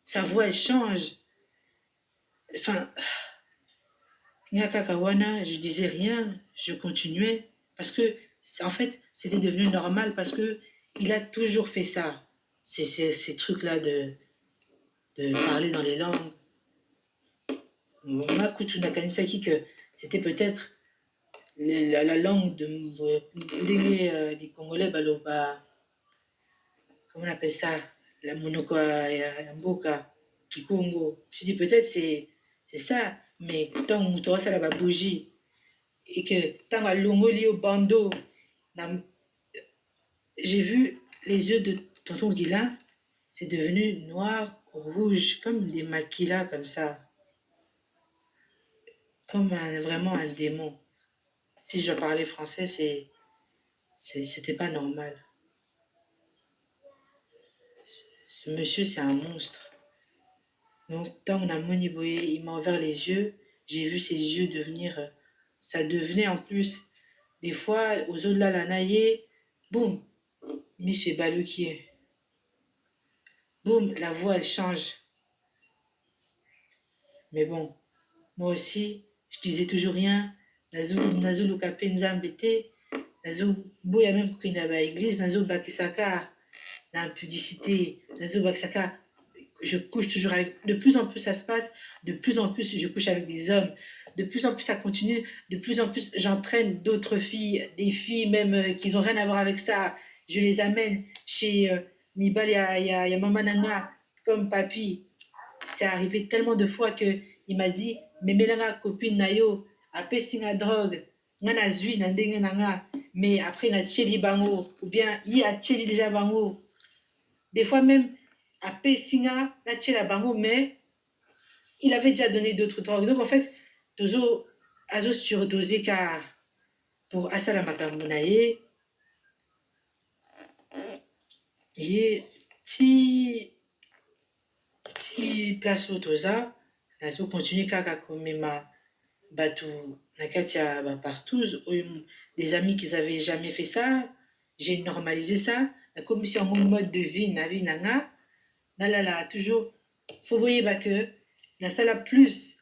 Speaker 2: sa voix elle change. Enfin, Nyakakawana, je disais rien, je continuais, parce que, en fait, c'était devenu normal, parce que il a toujours fait ça, ces trucs-là de parler dans les langues. Makutu Nakanisaki, que c'était peut-être la langue des Congolais, baloba, comment on appelle ça, la monoko ya mboka, Kikongo. Je dis peut-être c'est ça, mais tant que mutora ça la bougie, et que tant à longoli au bandeau, j'ai vu les yeux de tonton Guilain, c'est devenu noir, rouge, comme des maquillas comme ça, comme vraiment un démon. Si je parlais français, c'était pas normal. Ce monsieur, c'est un monstre. Donc, tant on a moniboyé, il m'a ouvert les yeux, j'ai vu ses yeux devenir, ça devenait en plus, des fois, aux au-delà la naïe, boum, Miss Baloukier. Boum, la voix, elle change. Mais bon, moi aussi, je disais toujours rien. Nazo lukape nzambete, nazo boya même kukenda ba église, nazo bakisaka l'impudicité, nazo bakisaka. Je couche toujours avec. De plus en plus ça se passe, de plus en plus je couche avec des hommes, de plus en plus ça continue, de plus en plus j'entraîne d'autres filles, des filles même qui n'ont rien à voir avec ça. Je les amène chez Mibal, il y a Mama Nanga, comme papy. C'est arrivé tellement de fois que il m'a dit, mais melanga copine nayo, apé singa drogue, ngana zui na ndenge nanga, mais après na tcheli bango, ou bien y a tcheli déjà bango. Des fois même, apé singa na tchela bango, mais il avait déjà donné d'autres drogues. Donc en fait, tozo azo surdosé ka pour asala makambo na ye, ye ti place oyo toza nazo continue kaka komema bato na kati ya bapartouze oyo des amis qui avaient jamais fait ça, j'ai normalisé ça, nakomisi yango mode de vie na vie nanga, nalala toujours fo boyeba ke nasala plus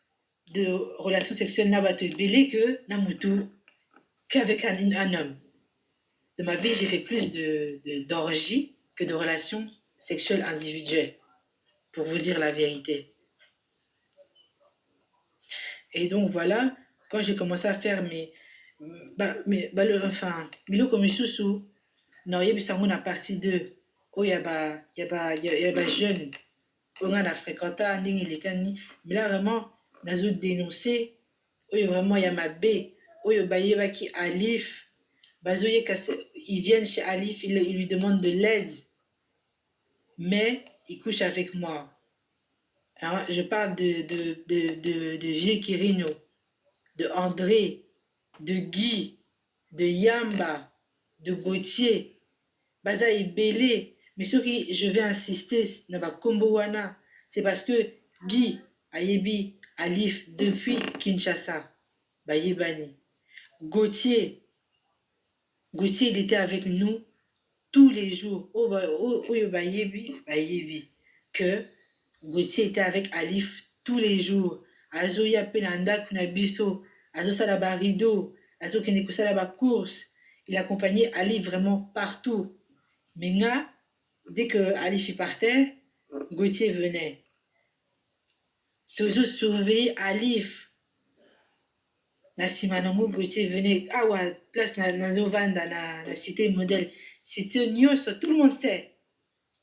Speaker 2: de relations sexuelles na bato ebele que na mutu qu'avec un homme. De ma vie, j'ai fait plus d'orgies que de relations sexuelles individuelles, pour vous dire la vérité. Et donc voilà, quand j'ai commencé à faire biloko misusu na oyebisango na partie 2 oyo ya ba jeune oyo nga na fréquenta ndenge elekani, mais là vraiment nazo dénoncer oyo vraiment ya mabe, oyo bayebaki Alif, ils viennent chez Alif, ils lui demandent de l'aide, mais ils couchent avec moi. Hein, je parle de Vieux Quirino, de André, de Guy, de Yamba, de Gauthier, baza ebele. Mais ce qui je vais insister na bakombo wana, c'est parce que Guy ayebi Alif depuis Kinshasa, bayebani. Gauthier, il était avec nous tous les jours. Oyo bayebi que Gauthier était avec Alif tous les jours. Azoya pe na ndako na biso, azosala ba rideau, azokende kosala ba course. Il accompagnait Alif vraiment partout. Mais là, dès que Alif partait, Gauthier venait. Toujours surveiller Alif. Na nsima nango Gauthier venait. Ah ouais, place nazovanda na cité modèle. Cité nyonso, tout le monde sait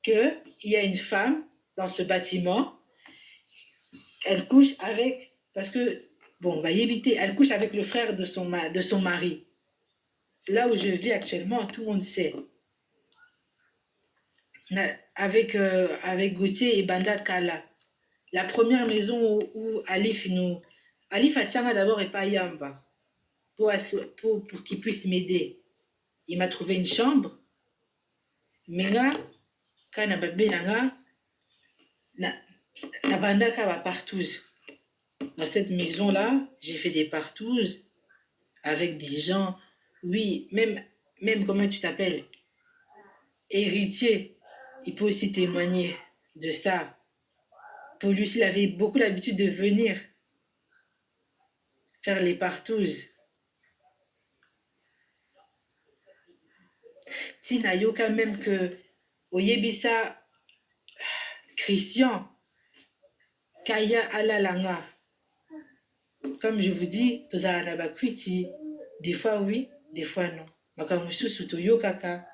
Speaker 2: qu'il y a une femme dans ce bâtiment. Elle couche avec, parce que, bon, va y éviter, elle couche avec le frère de son mari. Là où je vis actuellement, tout le monde sait. Avec Gauthier et Banda Kala. La première maison où Alif Atianga d'abord et pas Yamba, pour qu'il puisse m'aider. Il m'a trouvé une chambre. Mais là, quand na bébé na Banda Kala partouze. Dans cette maison-là, j'ai fait des partouzes avec des gens, oui, même comment tu t'appelles, héritier, il peut aussi témoigner de ça. Pour lui aussi, il avait beaucoup l'habitude de venir faire les partouzes. Tina Yoka, même que Oyebisa Christian, Kaya Alalanga. Comme je vous dis, Toza Anabakwiti, des fois oui, des fois non. Makamususu Toyokaka,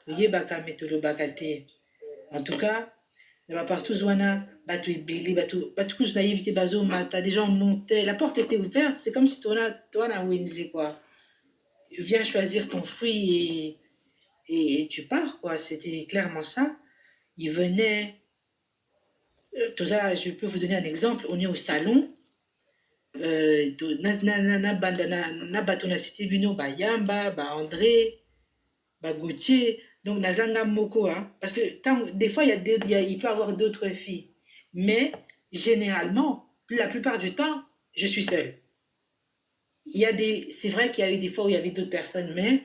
Speaker 2: Oyebaka Metolobakate. En tout cas, partout Zwana, Batu Ibeli, Batu Kuz naïvité Bazo Mata, des gens montaient, la porte était ouverte, c'est comme si toi na Winzy, quoi. Viens choisir ton fruit et tu pars, quoi. C'était clairement ça. Ils venaient. Tout ça, je peux vous donner un exemple. On est au salon. Na bato na cité bino ba Yamba, ba André, ba Gauthier. Donc nazanga moko, hein, parce que des fois il peut y avoir d'autres filles, mais généralement, la plupart du temps, je suis seule. C'est vrai qu'il y a eu des fois où il y avait d'autres personnes, mais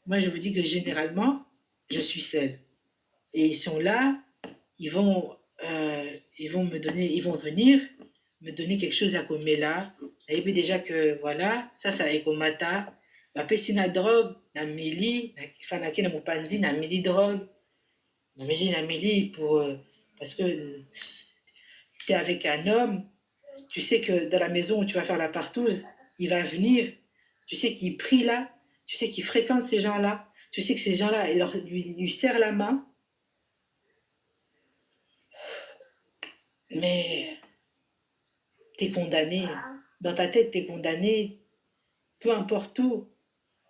Speaker 2: moi je vous dis que généralement, je suis seule. Et ils sont là, ils vont venir me donner quelque chose à comer là. Et puis déjà que voilà, ça est comme mata. Ma pesina drogue, na mili, na ki na mopanzi, na mili drogue. Na mili pour, parce que tu es avec un homme, tu sais que dans la maison où tu vas faire la partouze, il va venir, tu sais qu'il prie là, tu sais qu'il fréquente ces gens-là, tu sais que ces gens-là, lui serrent la main. Mais t'es condamné. Dans ta tête, t'es condamné. Peu importe où.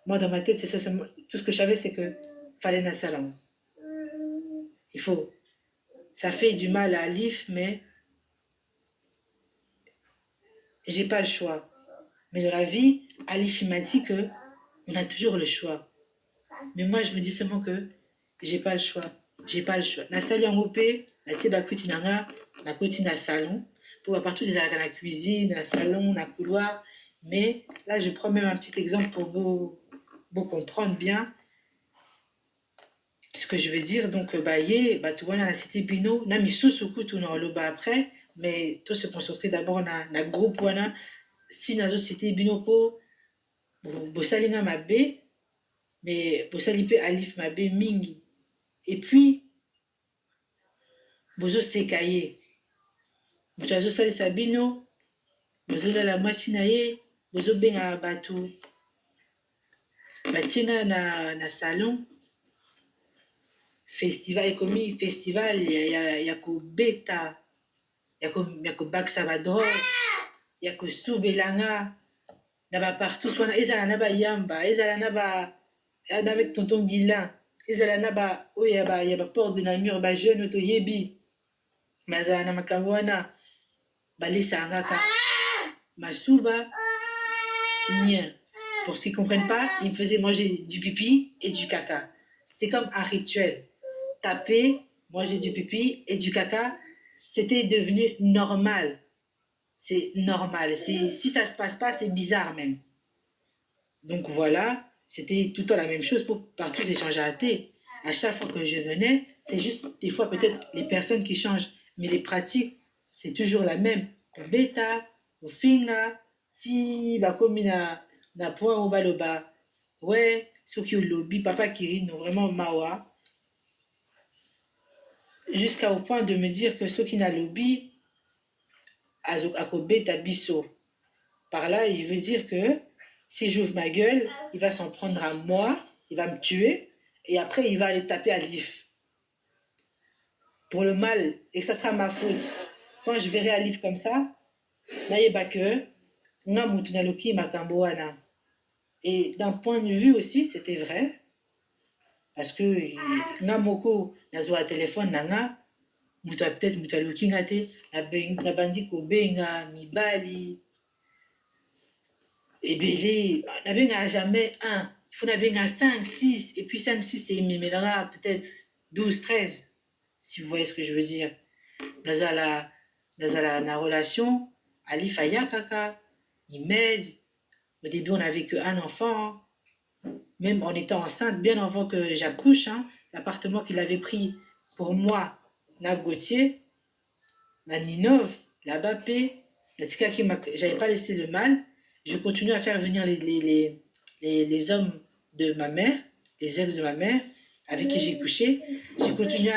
Speaker 2: Moi, dans ma tête, c'est ça. Tout ce que je savais, c'est que fallait na salam. Il faut. Ça fait du mal à Alif, mais j'ai pas le choix. Mais dans la vie, Alif, il m'a dit que on a toujours le choix. Mais moi, je me dis seulement que j'ai pas le choix. J'ai pas le choix. Na sali en OP, na tiba kuti nanga, na kuti na salon. Pour partout des dans la cuisine, dans le salon, dans le couloir. Mais là, je prends même un petit exemple pour vous comprendre bien ce que je veux dire. Donc, tout le monde a cité Bino, n'a mis sous tout dans le bas après, mais tout se concentrer d'abord dans le groupe. Si nous avons cité Bino pour Bossalinga Mabé, mais Bossalipe Alif Mabé Mingi. Et puis, Bozo Sekaye. Bozo Sali Sabino, Bozo la Masinaye, Bozo Benga Batu. Batina na salon. Festival ekomi festival ya kobeta ya kobakisa badrogue ya kosubelanga na bapartout wana ezala na bayamba ezala na avec tonton Guilain ezala na oyo ya baport de namur bajeune oyo toyebi bazala na makambo wana balesanga ka masuba rien. Pour ceux qui ne comprennent pas, il me faisait manger du pipi et du caca. C'était comme un rituel. Taper, manger du pipi et du caca, c'était devenu normal. C'est normal. Si ça se passe pas, c'est bizarre même. Donc voilà, c'était tout le temps la même chose pour partout échanger à thé. À chaque fois que je venais, c'est juste des fois peut-être les personnes qui changent, mais les pratiques, c'est toujours la même. Beta, finga, si bakomi na point au baloba, ouais, soki au lobby, papa Kiri, non vraiment mawa, jusqu'à au point de me dire que soki na lobby, ako beta biso. Par là, il veut dire que si j'ouvre ma gueule, il va s'en prendre à moi, il va me tuer, et après il va aller taper à Alif. Pour le mal, et que ça sera ma faute. Quand je verrai Alif comme ça, naïeba que, nga mutu naloki makambo wana. Et d'un point de vue aussi, c'était vrai, parce que nga moko nazwa téléphone nanga, mutu peut-être mutu aloki nga te, na bandi ko benga mibali, ebele nabengaka jamais 1, il faut nabenga 5, 6, et puis 5, 6 c'est memelanga peut-être 12, 13, si vous voyez ce que je veux dire. Nazala na relation, Alif aya kaka, il m'aide. Au début on n'avait qu'un enfant, même en étant enceinte, bien avant que j'accouche, hein, l'appartement qu'il avait pris pour moi, na Gauthier, na Ninove, là-bas, j'avais pas laissé le mal. Je continue à faire venir les hommes de ma mère, les ex de ma mère, avec qui j'ai couché. J'ai continué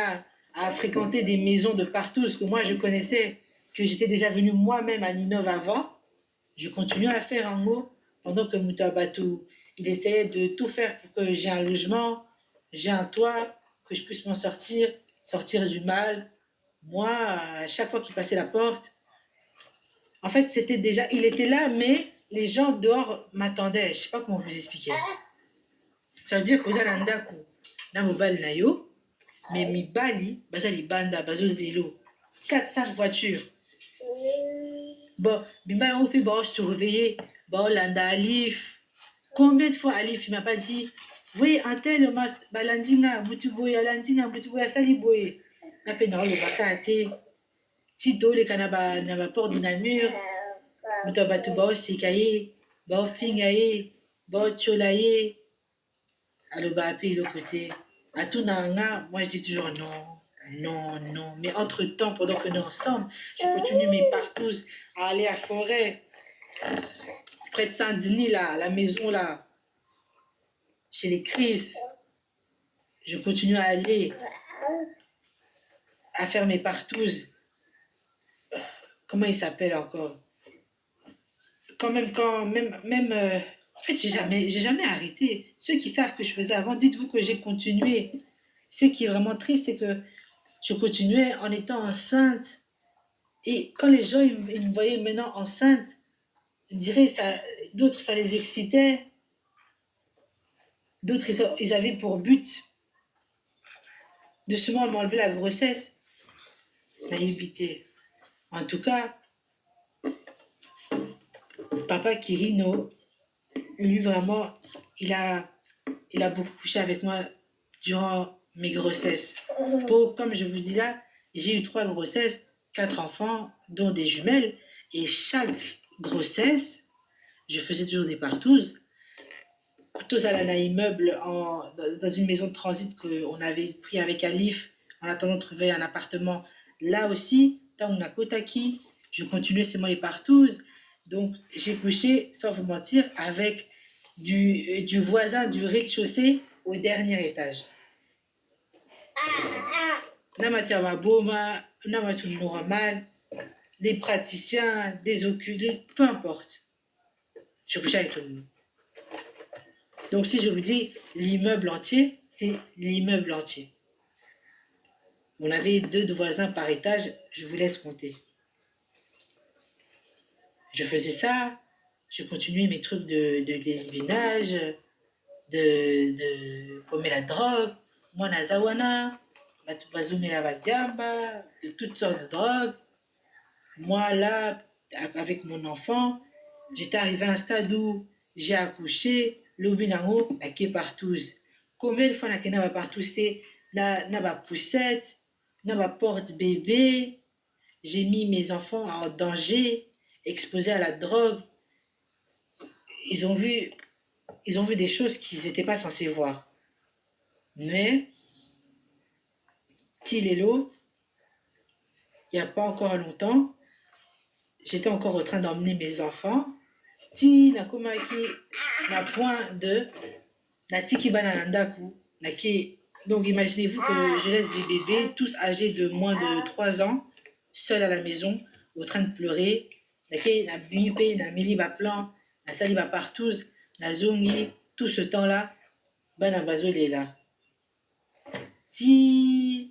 Speaker 2: à fréquenter des maisons de partout, parce que moi, je connaissais que j'étais déjà venue moi-même à Ninove avant. Je continue à faire un mot, pendant que Moutabatou, il essayait de tout faire pour que j'ai un logement, j'ai un toit, que je puisse m'en sortir du mal. Moi, à chaque fois qu'il passait la porte, en fait, c'était déjà, il était là, mais les gens dehors m'attendaient. Je sais pas comment vous expliquer. Ça veut dire que dans ndako, na mobile na yo, mais mibali, bazali banda, bazo zélo, 4-5 voitures. Bon, bimba on peut surveiller, bon, landa Alif. Combien de fois Alif, il m'a pas dit, oui, un tel, balandinga, butuboya, landinga, butuboya, saliboye. Na pe na le bakate. Si to le kanaba na ba porte de namur, muto batu bao sekaye, bao fingaye, bao cholaye. Alors bah après l'autre côté. À tout nanga, moi je dis toujours non. Mais entre-temps, pendant que nous sommes ensemble, je continue mes partous à aller à Forêt, près de Saint-Denis là, la maison là, chez les Chris. Je continue à aller, à faire mes partous. Comment il s'appelle encore? En fait, j'ai jamais arrêté. Ceux qui savent que je faisais avant, dites-vous que j'ai continué. Ce qui est vraiment triste, c'est que je continuais en étant enceinte. Et quand les gens ils me voyaient maintenant enceinte, ils diraient ça, d'autres ça les excitait, d'autres ils avaient pour but de seulement m'enlever la grossesse. Naïveté. En tout cas, papa Kirino, lui vraiment, il a beaucoup couché avec moi durant mes grossesses. Comme je vous dis là, j'ai eu 3 grossesses, 4 enfants, dont des jumelles, et chaque grossesse, je faisais toujours des partous. Tous à un immeuble dans une maison de transit qu'on avait pris avec Alif en attendant de trouver un appartement. Là aussi, tant on a Kotaki, je continuais seulement les partous. Donc, j'ai couché, sans vous mentir, avec du voisin du rez-de-chaussée au dernier étage. Namatiama Boma, Namatunuraman, des praticiens, des oculistes, peu importe. Je couchais avec tout le monde. Donc, si je vous dis l'immeuble entier, c'est l'immeuble entier. On avait 2 voisins par étage, je vous laisse compter. je faisais ça, je continuais mes trucs de lesbinage, de commettre la drogue, moi nazawana, bazomela badiamba, de toutes sortes de drogues. Moi là, avec mon enfant, j'étais arrivé à un stade où j'ai accouché, lobi nango, la qui partout. Combien de fois na kena ba partout, c'était na ba poussette, na ba porte bébé, j'ai mis mes enfants en danger, exposés à la drogue. Ils ont vu des choses qu'ils n'étaient pas censés voir. Mais, Tilelo, il n'y a pas encore longtemps, j'étais encore en train d'emmener mes enfants. Ti nakomaki na point de natiki bana nandaku naki. Donc imaginez-vous que je laisse des bébés tous âgés de moins de 3 ans seuls à la maison en train de pleurer. Naki na binipe na mili ba plan na sali ba partous na zongi tout ce temps-là bana bazolela. Si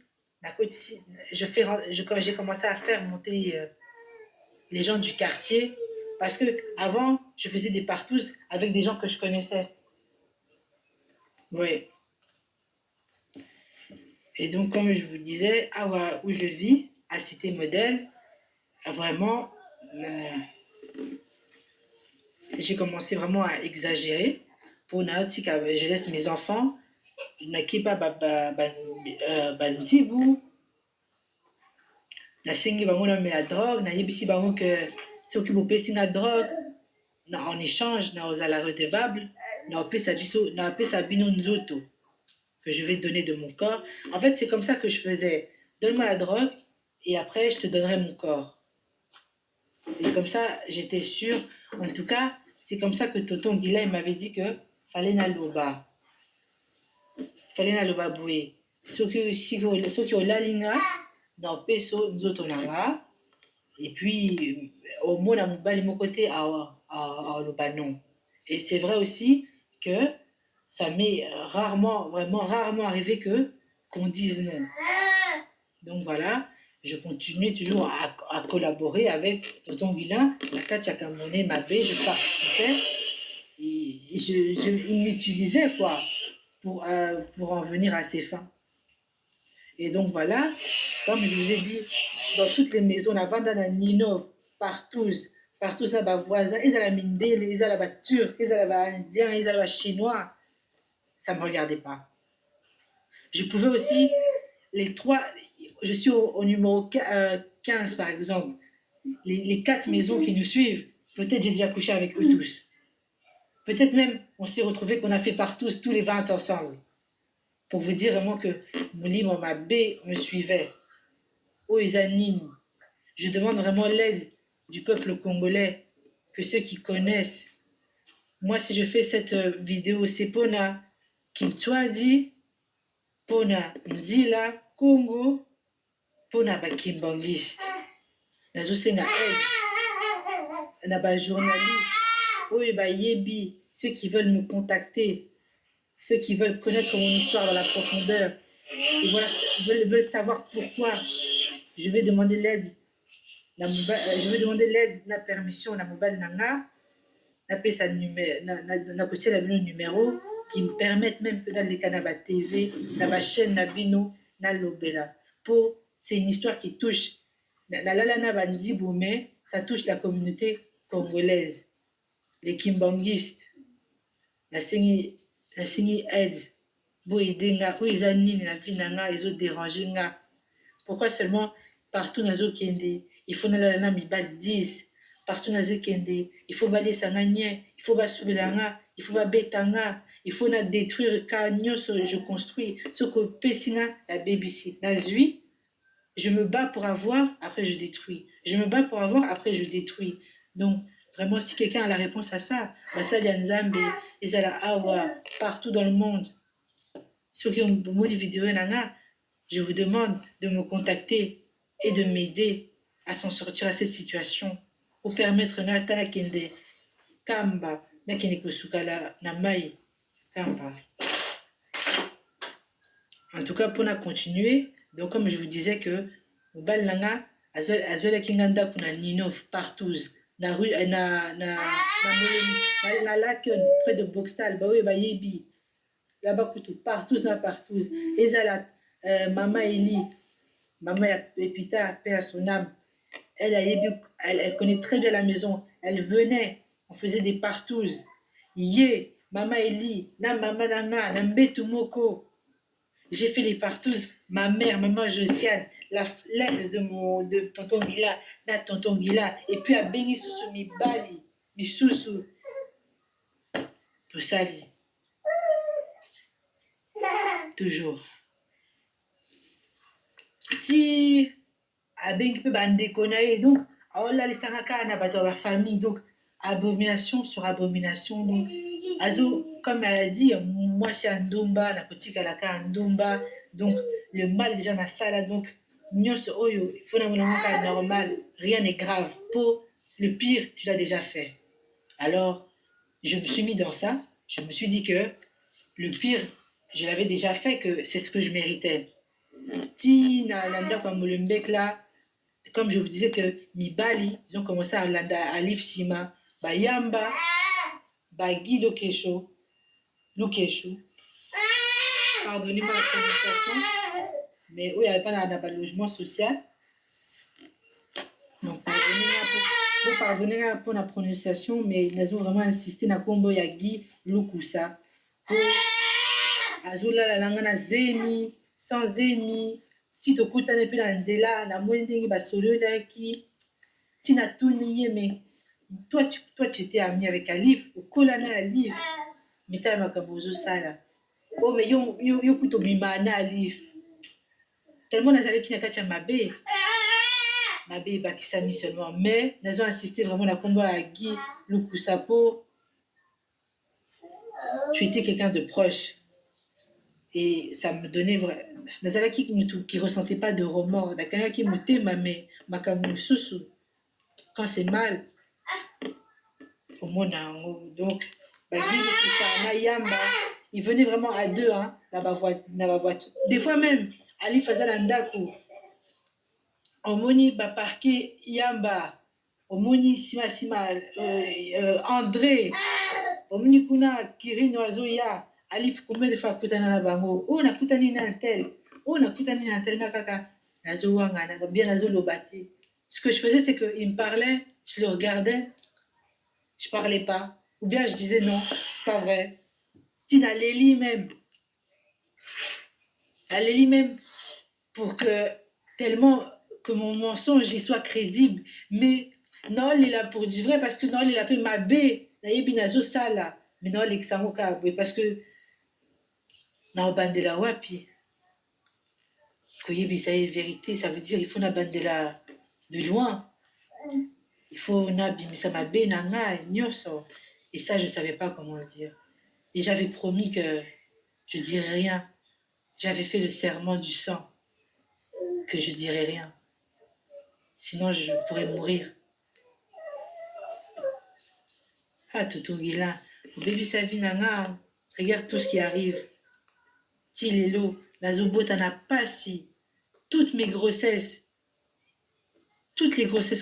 Speaker 2: j'ai commencé à faire monter les gens du quartier parce que avant je faisais des partous avec des gens que je connaissais. Oui. Et donc comme je vous disais, où je vis, à Cité Modèle, vraiment, j'ai commencé vraiment à exagérer. Pour Naotique, je laisse mes enfants, nakipa banzibu, nasengi bango na la drogue, nayebisi bango que soki bopesi na drogue, en échange, na ozala redevable, na opesa bino nzoto que je vais donner de mon corps. En fait, c'est comme ça que je faisais. Donne-moi la drogue et après, je te donnerai mon corps. Et comme ça, j'étais sûre. En tout cas, c'est comme ça que Tonton Guila m'avait dit que fallait na loba. Fallait na loba boué. Soki olalinga, dans peso nzoto nanga. Et puis, au moins, la mobile, mon côté, à loba non. Et c'est vrai aussi que ça m'est vraiment rarement arrivé qu'on dise non. Donc voilà, je continuais toujours à collaborer avec Tonton Guilain, Naka Tchakamone, Mabé, je participais et il m'utilisait quoi pour en venir à ses fins. Et donc voilà, comme je vous ai dit, dans toutes les maisons, la bande à Nino, partout là, bas voisins, ils allaient mindé, ils allaient bas turcs, ils allaient bas indiens, ils allaient bas chinois, ça ne me regardait pas. Je pouvais aussi, je suis au numéro 15 par exemple, les 4 maisons qui nous suivent, peut-être j'ai déjà couché avec eux tous. Peut-être même, on s'est retrouvés qu'on a fait partout, tous les 20 ensemble. Pour vous dire vraiment que Mouli, mon Mabé me suivait. Oh, Isanine, je demande vraiment l'aide du peuple congolais, que ceux qui connaissent. Moi, si je fais cette vidéo, c'est Pona Kintwadi, Pona Nzila, Congo, Pona Bakimbangiste. Nazosenga aide. Na journaliste, oyo bayebi, ceux qui veulent me contacter, ceux qui veulent connaître mon histoire dans la profondeur, et voilà, veulent savoir pourquoi je vais demander l'aide. Je vais demander l'aide, la permission, la mobile nanga, na côté la numéro qui me permettent même que dans les canaba TV, dans la chaîne Nabino, na Lobela. C'est une histoire qui touche mais ça touche la communauté congolaise, les kimbangistes. La sengi aide, bo idenga, ou izanini na vie nanga, ils ont dérangé nga. Pourquoi seulement partout nazo kende, il faut na mibali 10, partout nazo kende, il faut balayer sa il faut basubelanga, il faut babetanga, il faut na détruire ka nyonso je construis, ce que pesinga la BBC. Nazui, je me bats pour avoir, après je détruis. Je me bats pour avoir, après je détruis. Donc, vraiment, si quelqu'un a la réponse à ça, Basali Nzambe, Ezala Awa, partout dans le monde, ceux qui ont beaucoup de vidéos, je vous demande de me contacter et de m'aider à s'en sortir à cette situation, pour permettre Natala Kende, Kamba, Nakene Kusukala, Namai, Kamba. En tout cas, pour continuer, donc comme je vous disais que Balanga, Azuela Kinganda Kuna Nino partout, na rue na lac près de Boxtal ba oyo bayebi là-bas kutu partout na partout ezala mama Eli mama ya Pépita paix à son âme elle ayebi elle connaît très bien la maison elle venait on faisait des partouzes ye mama Eli na mama nanga na mbetu moko j'ai fait les partouzes ma mère maman Josiane l'ex de tonton Gila na tonton Gila et puis abengi susu mibali misusu tosali toujours ti abengi mpe bandeko na ye donc aolalisaka kaka na bato ya bafamille donc abomination sur abomination donc azo comme elle a dit mwasi ya ndumba na kotikala kaka ndumba donc le mal déjà na sala donc nyonso oyo fo na monango kaka normal rien n'est grave po le pire tu l'as déjà fait alors je me suis mis dans ça je me suis dit que le pire je l'avais déjà fait que c'est ce que je méritais ti na ndako ya Molenbeek là comme je vous disais que mibali ils ont commencé à livre sima bayamba bagi lokesho pardonnez-moi la prononciation mais oyo avait pas na balogement social donc pardonnez-moi pour la prononciation mais nazo vraiment insisté na kombo ya Guy Lukusa po azolala nanga na zemi sans zemi ti tokutani mpe na nzela namoni ndenge basololaki ti natuni ye mais toi tu étais ami avec Alif okolana ya Alif mais tala makambo ozosala o mais yo kuta obima na Alif tellement nazalaki na kati ya mabe ebakisami seulement mais nazo insisté vraiment na kombo ya Guy Lukusa po tu étais quelqu'un de proche et ça me donnait vraiment nazalaki qui ressentait pas de remords nakangaki motema mais makambo mosusu quand c'est mal omona yango donc Guy Lukusa na yamba ils venaient vraiment à deux hein, na bavoiture des fois même Alif aza na ndako omoni baparke yamba omoni nsima André omoni kuna Kirino azoya Alif combien de fois akutana na bango oyo nakutani na tel nga kaka nazowangana bien nazoloba te ce que je faisais c'est que il me parlait je le regardais je parlais pas ou bien je disais non c'est pas vrai tina leli même pour que tellement que mon mensonge il soit crédible mais non il est là pour du vrai parce que non il a fait ma bé nayebi nazosala mais non lekisango kaka boye parce que naobandela wapi koyebisa ye vérité ça veut dire il faut nabandela de loin il faut nabimisa mabe na ngai nyonso et ça je savais pas comment le dire et j'avais promis que je dirais rien j'avais fait le serment du sang que je dirais rien sinon je pourrais mourir ah Totongila obebisa vie na nga regarde tout ce qui arrive ti lelo nazobota na pasi toutes les grossesses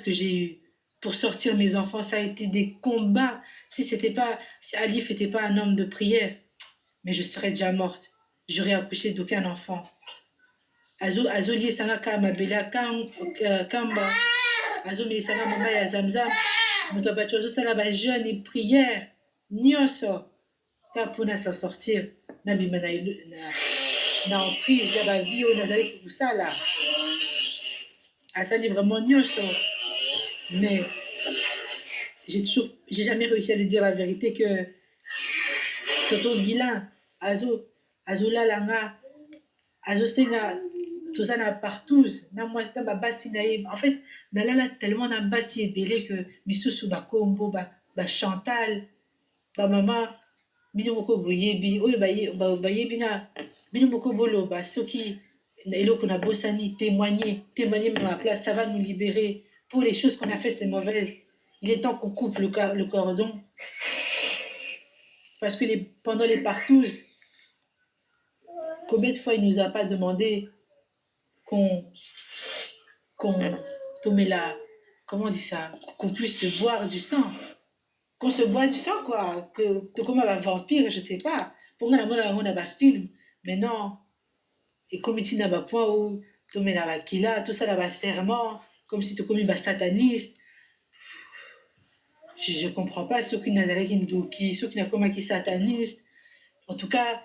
Speaker 2: que j'ai eues pour sortir mes enfants, ça a été des combats. Si Alif n'était pas un homme de prière, mais je serais déjà morte. J'aurais accouché d'aucun enfant. Azoli sanga kama bela kamba. Azoli sanga mama ya zamzam. Moto bacho sala ba jeûne et prière. Nyonso. Ta pona s'en sortir. Na bimana na en prise ya ba vie o nazali kusala. Ça dit vraiment nyonso. Mais j'ai jamais réussi à lui dire la vérité que Toto Guilin, Azola Langa, Azosenga, tout ça n'a partout, na moi c'est ma bassi naïve. En fait, nalala tellement na bassi ébélé que misusu ba kombo ba Chantal, ba maman bino moko boyebi, oyo ba yebi na bino moko bolo ba soki eloko na bosani témoigner ma place, ça va nous libérer. Pour les choses qu'on a fait, c'est mauvaise. Il est temps qu'on coupe le cordon. Parce que pendant les partouzes, combien de fois il ne nous a pas demandé qu'on tombe là, comment on dit ça, qu'on puisse se boire du sang. Qu'on se boit du sang, quoi. Que comme un vampire, je sais pas. Pour moi, on a un film. Mais non. Et comme il y a un point où tu mets la kila, tout ça, là, serment, comme si tu commis un sataniste. Je comprends pas ceux qui n'ont pas qui sataniste. En tout cas,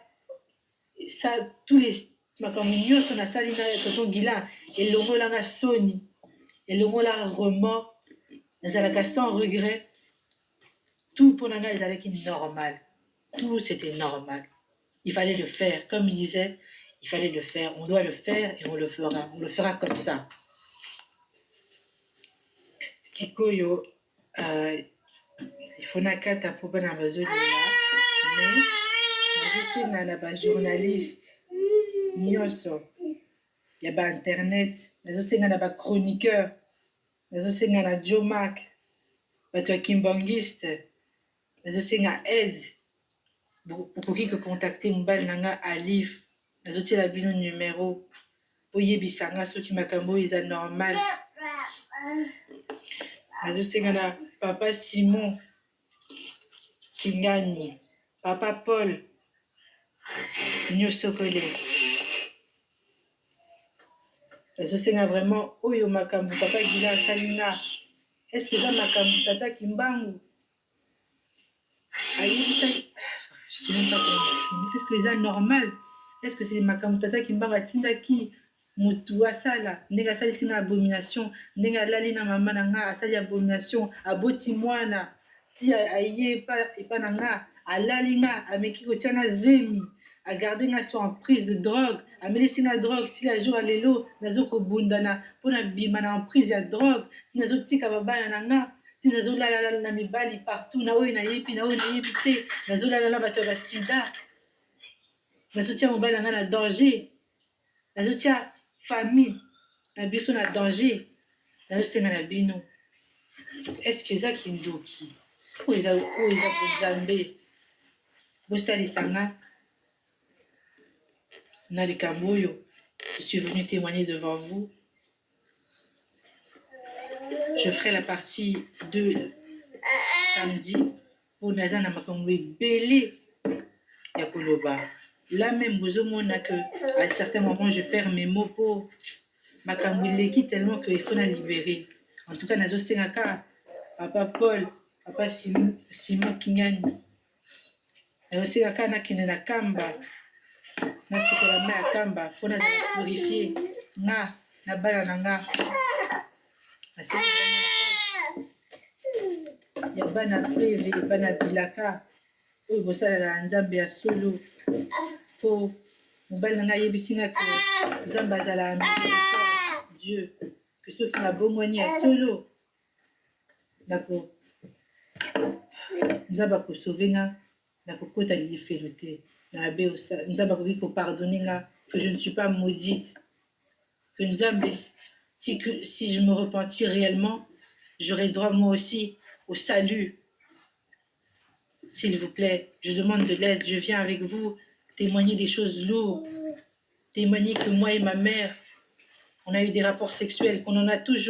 Speaker 2: ça, tous les makambo nyonso nasali na tonton Guilain elongolanga soni elongola remords nazalaka sans regret tout pour nanga ezalaki normal tout c'était normal il fallait le faire comme il disait il fallait le faire on doit le faire et on le fera comme ça sikoyo ifona kata po bana bazolela mais nazosenga na bajournaliste nyonso ya bainternet nazosenga na bachroniqueur nazosenga na jomak bato ya kimbangiste nazosenga aide bokoki kocontacte mobali na nga alif nazotiela bino numero boyebisa nga soki makambo oyo eza normal nazosenga na papa simon kingani papa paul nyosokole nazosenga vraiment oyo makambo papa gila asali nga estce eza makambo tata kimbangu ayebisaki je sais même pas comment m'exprimer est-ce que eza normal est-ce que c'est makambo tata kimbangu atindaki motu asala ndenge asalisi nga abomination ndenge alali na mama na nga asali abomination aboti mwana ti aye epa na nga alali nga ameki kotia nga zemi agarde nga sur emprise de drogue amelisi nga drogue ti la jour ya lelo nazokobundana mpo na bima na emprise ya drogue ti nazotika babana na nga ti nazolalala na mibali partout na oyo nayebi na oyo nayebi te nazolala na bato ya basida nazotia mobali na nga na danger nazotia famille na biso na danger nazosenga na bino estce eza kindoki oyo eza bonzambe bosalisa nga na likambo oyo je suis venu témoigner devant vous je ferai la partie 2 samedi po naza na makambo ebele ya koloba là même bozomona que à certains moments je perds mes mots po makambo eleki tellement que il faut na libérer en tout cas nazosengaka papa paul papa simon kingani nazosengaka nakende na kamba nasokola ma ya kamba mpo nazala purifie nga na bana na nga ya bana preve bana bilaka oyo bosalala na nzambe ya solo mpo mobali na nga ayebisi nga ke nzambe azala na dieu ke soki nabongwani ya solo nzambe akosauve nga nakokota lifelo te nzambe akoki kopardonne nga que je ne suis pas maudite que nzambe si je me repentis réellement j'aurai droit moi aussi au salut s'il vous plaît je demande de l'aide je viens avec vous témoigner des choses lourdes témoigner que moi et ma mère on a eu des rapports sexuels qu'on en a toujours